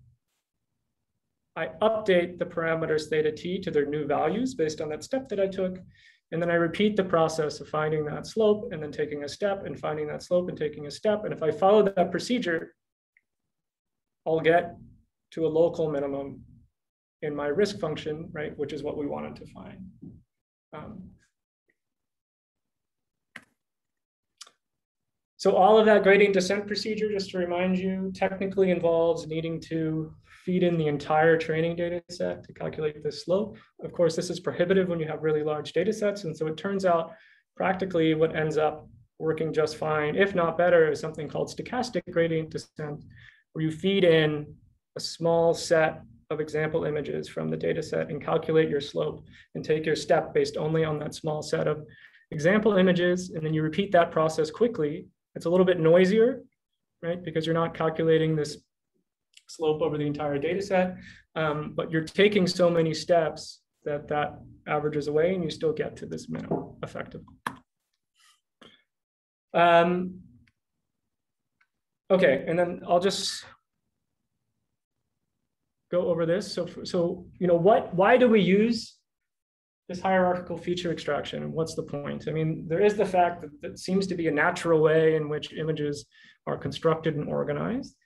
I update the parameters theta t to their new values based on that step that I took. And then I repeat the process of finding that slope and then taking a step and finding that slope and taking a step. And if I follow that procedure, I'll get to a local minimum in my risk function, right? Which is what we wanted to find. So all of that gradient descent procedure, just to remind you, technically involves needing to feed in the entire training data set to calculate the slope. Of course, this is prohibitive when you have really large data sets. And so it turns out practically what ends up working just fine, if not better, is something called stochastic gradient descent, where you feed in a small set of example images from the data set and calculate your slope and take your step based only on that small set of example images. And then you repeat that process quickly. It's a little bit noisier, right? Because you're not calculating this slope over the entire data set, but you're taking so many steps that that averages away and you still get to this minimum effectively. Okay, and then I'll just go over this. So you know, why do we use this hierarchical feature extraction, and what's the point? I mean, there is the fact that it seems to be a natural way in which images are constructed and organized.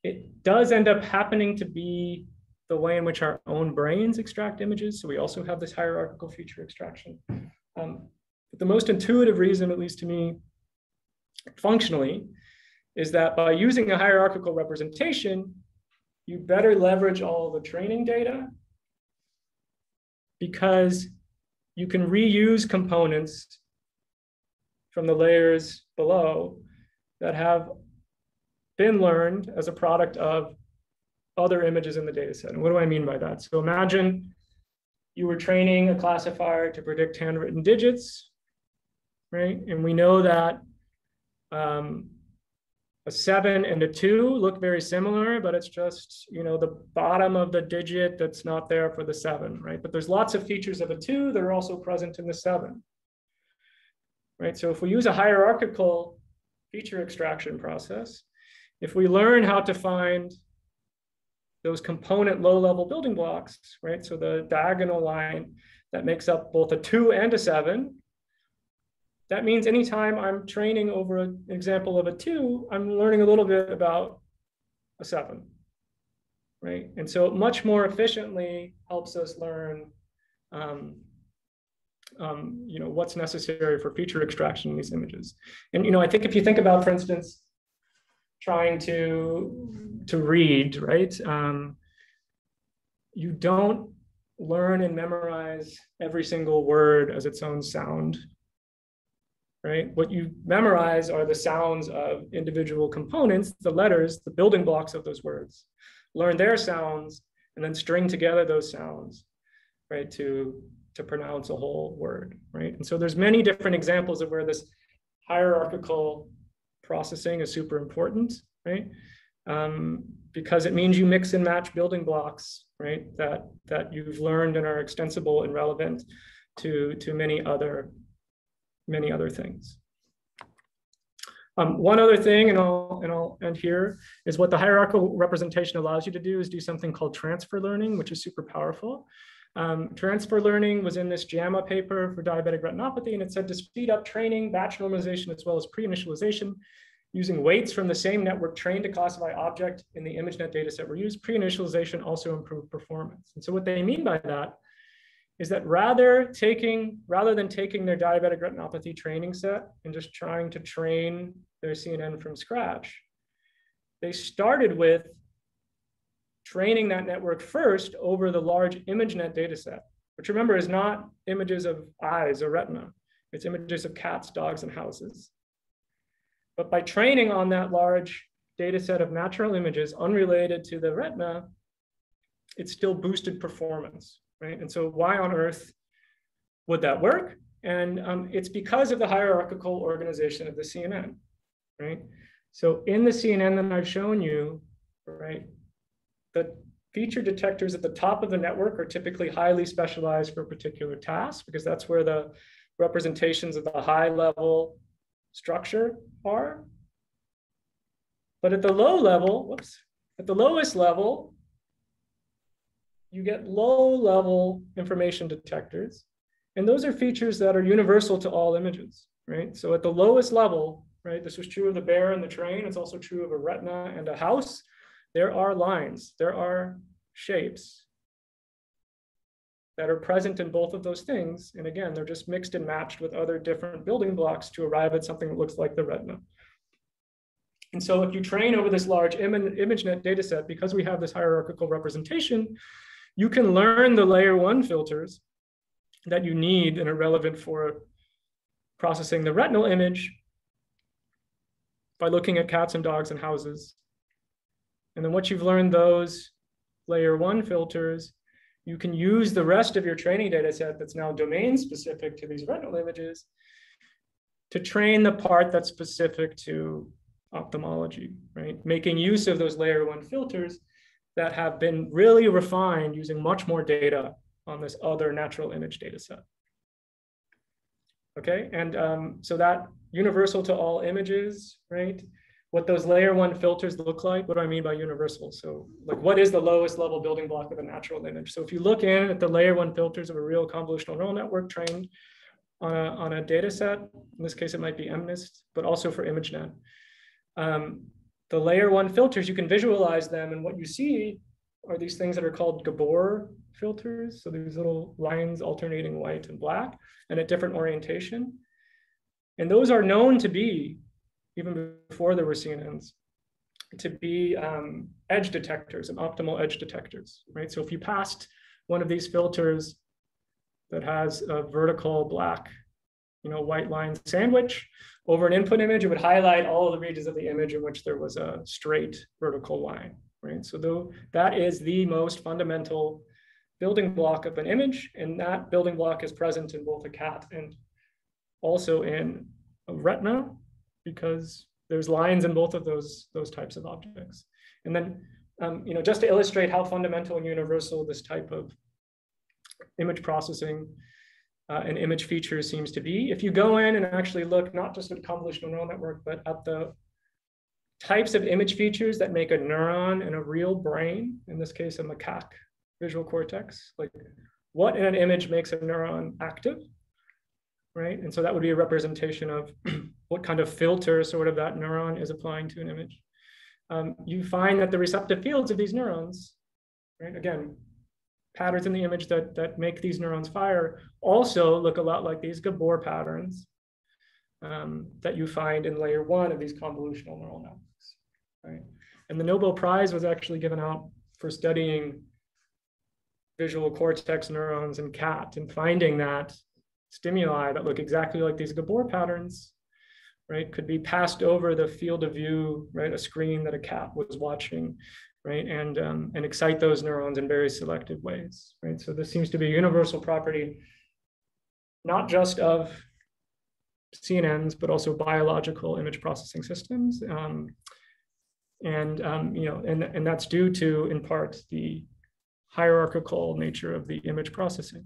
It does end up happening to be the way in which our own brains extract images. So we also have this hierarchical feature extraction. But the most intuitive reason, at least to me, functionally, is that by using a hierarchical representation, you better leverage all the training data because you can reuse components from the layers below that have been learned as a product of other images in the data set. And what do I mean by that? So imagine you were training a classifier to predict handwritten digits, right? And we know that a 7 and a 2 look very similar, but it's just, you know, the bottom of the digit that's not there for the 7, right? But there's lots of features of a 2 that are also present in the 7, right? So if we use a hierarchical feature extraction process, if we learn how to find those component low-level building blocks, right? So the diagonal line that makes up both a 2 and a 7, that means anytime I'm training over an example of a 2, I'm learning a little bit about a 7, right? And so it much more efficiently helps us learn you know, what's necessary for feature extraction in these images. And, you know, I think if you think about, for instance, trying to read, right? You don't learn and memorize every single word as its own sound, right? What you memorize are the sounds of individual components, the letters, the building blocks of those words. Learn their sounds and then string together those sounds, right? To pronounce a whole word, right? And so there's many different examples of where this hierarchical processing is super important, right? Because it means you mix and match building blocks, right? That you've learned and are extensible and relevant to many other things. One other thing, and I'll end here, is what the hierarchical representation allows you to do is do something called transfer learning, which is super powerful. Transfer learning was in this JAMA paper for diabetic retinopathy, and it said to speed up training, batch normalization, as well as pre-initialization, using weights from the same network trained to classify object in the ImageNet dataset were used. Pre-initialization also improved performance. And so what they mean by that is that rather than taking their diabetic retinopathy training set and just trying to train their CNN from scratch, they started with training that network first over the large ImageNet dataset, which remember is not images of eyes or retina. It's images of cats, dogs, and houses. But by training on that large data set of natural images unrelated to the retina, it still boosted performance, right? And so why on earth would that work? And it's because of the hierarchical organization of the CNN, right? So in the CNN that I've shown you, right, the feature detectors at the top of the network are typically highly specialized for a particular task, because that's where the representations of the high level structure are. But at the low level, at the lowest level, you get low level information detectors. And those are features that are universal to all images, right? So at the lowest level, right, this was true of the bear and the train. It's also true of a retina and a house. There are lines, there are shapes that are present in both of those things. And again, they're just mixed and matched with other different building blocks to arrive at something that looks like the retina. And so if you train over this large ImageNet data set, because we have this hierarchical representation, you can learn the layer 1 filters that you need and are relevant for processing the retinal image by looking at cats and dogs and houses. And then once you've learned those layer 1 filters, you can use the rest of your training data set that's now domain specific to these retinal images to train the part that's specific to ophthalmology, right? Making use of those layer 1 filters that have been really refined using much more data on this other natural image data set. Okay, and so that universal to all images, right? What those layer 1 filters look like, what do I mean by universal? So like, what is the lowest level building block of a natural image? So if you look in at the layer 1 filters of a real convolutional neural network trained on a data set, in this case, it might be MNIST, but also for ImageNet. The layer 1 filters, you can visualize them, and what you see are these things that are called Gabor filters. So these little lines alternating white and black and at different orientation. And those are known to be, even before there were CNNs, to be edge detectors and optimal edge detectors, right? So if you passed one of these filters that has a vertical black, white line sandwich over an input image, it would highlight all of the regions of the image in which there was a straight vertical line, right? So though that is the most fundamental building block of an image, and that building block is present in both a cat and also in a retina, because there's lines in both of those types of objects. And then, just to illustrate how fundamental and universal this type of image processing and image features seems to be, if you go in and actually look not just at a convolutional neural network, but at the types of image features that make a neuron in a real brain, in this case, a macaque visual cortex, like what in an image makes a neuron active, right? And so that would be a representation of what kind of filter sort of that neuron is applying to an image. You find that the receptive fields of these neurons, right, again, patterns in the image that make these neurons fire also look a lot like these Gabor patterns that you find in layer 1 of these convolutional neural networks, right? And the Nobel Prize was actually given out for studying visual cortex neurons in cat and finding that stimuli that look exactly like these Gabor patterns, right, could be passed over the field of view, right, a screen that a cat was watching, right, and excite those neurons in very selective ways, right? So this seems to be a universal property, not just of CNNs, but also biological image processing systems, and that's due to, in part, the hierarchical nature of the image processing.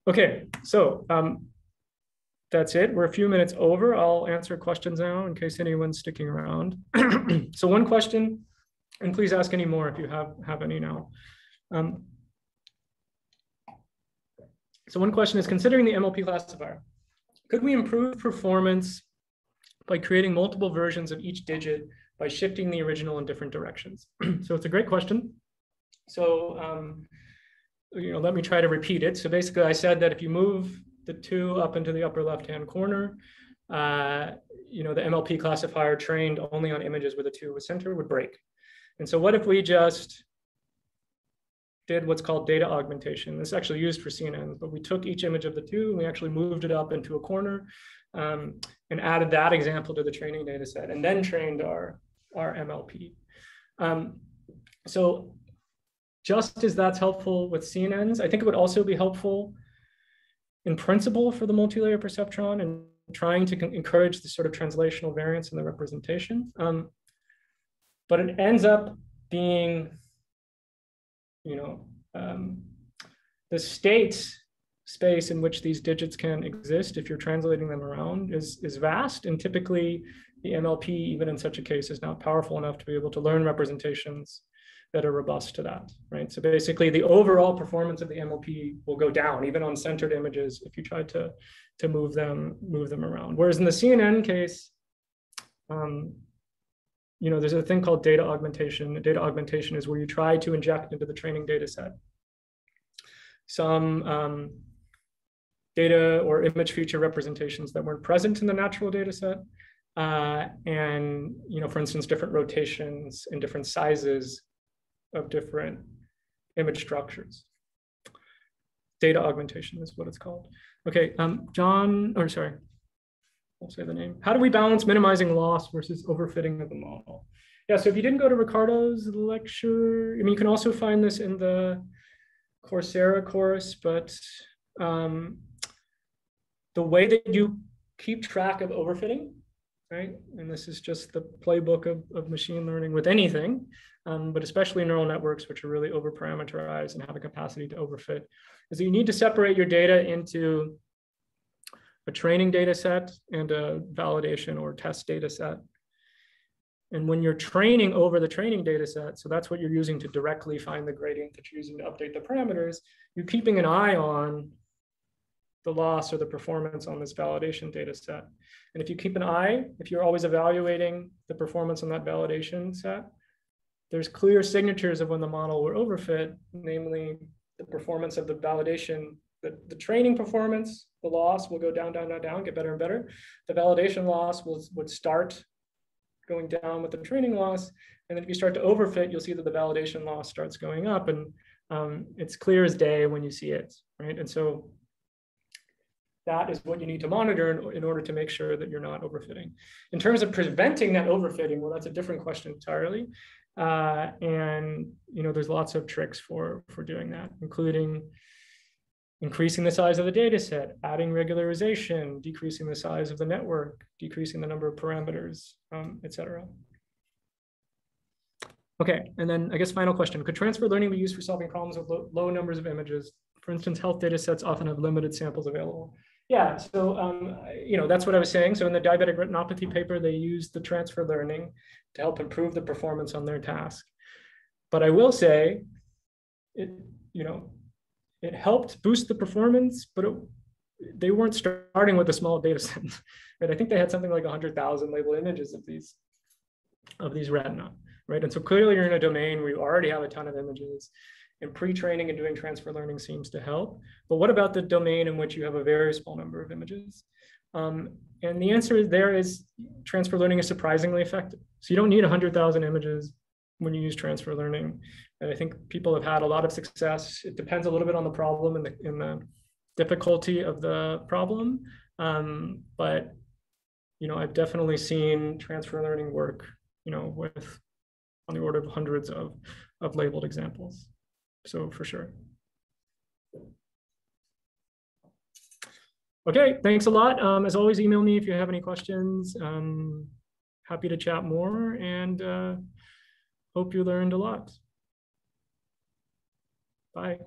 Okay, so that's it. We're a few minutes over. I'll answer questions now in case anyone's sticking around. So one question, and please ask any more if you have any now. So one question is, considering the MLP classifier, could we improve performance by creating multiple versions of each digit by shifting the original in different directions? So it's a great question. So let me try to repeat it. So basically I said that if you move the 2 up into the upper left-hand corner, the MLP classifier trained only on images where the 2 was center would break. And so what if we just did what's called data augmentation. This is actually used for CNNs, but we took each image of the two and we actually moved it up into a corner and added that example to the training data set and then trained our MLP. So just as that's helpful with CNNs, I think it would also be helpful in principle for the multi-layer perceptron and trying to encourage the sort of translational variance in the representation. But it ends up being, the state space in which these digits can exist if you're translating them around is vast. And typically the MLP, even in such a case, is not powerful enough to be able to learn representations that are robust to that, right? So basically the overall performance of the MLP will go down, even on centered images, if you try to move them around. Whereas in the CNN case, there's a thing called data augmentation. Data augmentation is where you try to inject into the training data set some data or image feature representations that weren't present in the natural data set. And, for instance, different rotations and different sizes of different image structures. Data augmentation is what it's called. Okay, I'll say the name. How do we balance minimizing loss versus overfitting of the model? Yeah, so if you didn't go to Ricardo's lecture, you can also find this in the Coursera course, but the way that you keep track of overfitting, right? And this is just the playbook of machine learning with anything, but especially neural networks, which are really over-parameterized and have a capacity to overfit, is that you need to separate your data into a training data set and a validation or test data set. And when you're training over the training data set, so that's what you're using to directly find the gradient that you're using to update the parameters, you're keeping an eye on the loss or the performance on this validation data set. And if you keep an eye, if you're always evaluating the performance on that validation set, there's clear signatures of when the model will overfit, namely the performance of the validation, the training performance, the loss will go down, down, down, down, get better and better. The validation loss would start going down with the training loss. And then if you start to overfit, you'll see that the validation loss starts going up, and it's clear as day when you see it, right? And so that is what you need to monitor in order to make sure that you're not overfitting. In terms of preventing that overfitting, well, that's a different question entirely. And there's lots of tricks for doing that, including increasing the size of the data set, adding regularization, decreasing the size of the network, decreasing the number of parameters, et cetera. Okay, and then I guess final question. Could transfer learning be used for solving problems with low numbers of images? For instance, health data sets often have limited samples available. Yeah, so that's what I was saying. So in the diabetic retinopathy paper, they used the transfer learning to help improve the performance on their task. But I will say, it helped boost the performance, but they weren't starting with a small data set. Right? I think they had something like 100,000 labeled images of these retina, right? And so clearly you're in a domain where you already have a ton of images, and pre-training and doing transfer learning seems to help. But what about the domain in which you have a very small number of images? And the answer there is transfer learning is surprisingly effective. So you don't need 100,000 images when you use transfer learning. And I think people have had a lot of success. It depends a little bit on the problem and the difficulty of the problem. But I've definitely seen transfer learning work, with on the order of hundreds of labeled examples. So for sure. Okay, thanks a lot. As always, email me if you have any questions. Happy to chat more, and hope you learned a lot. Bye.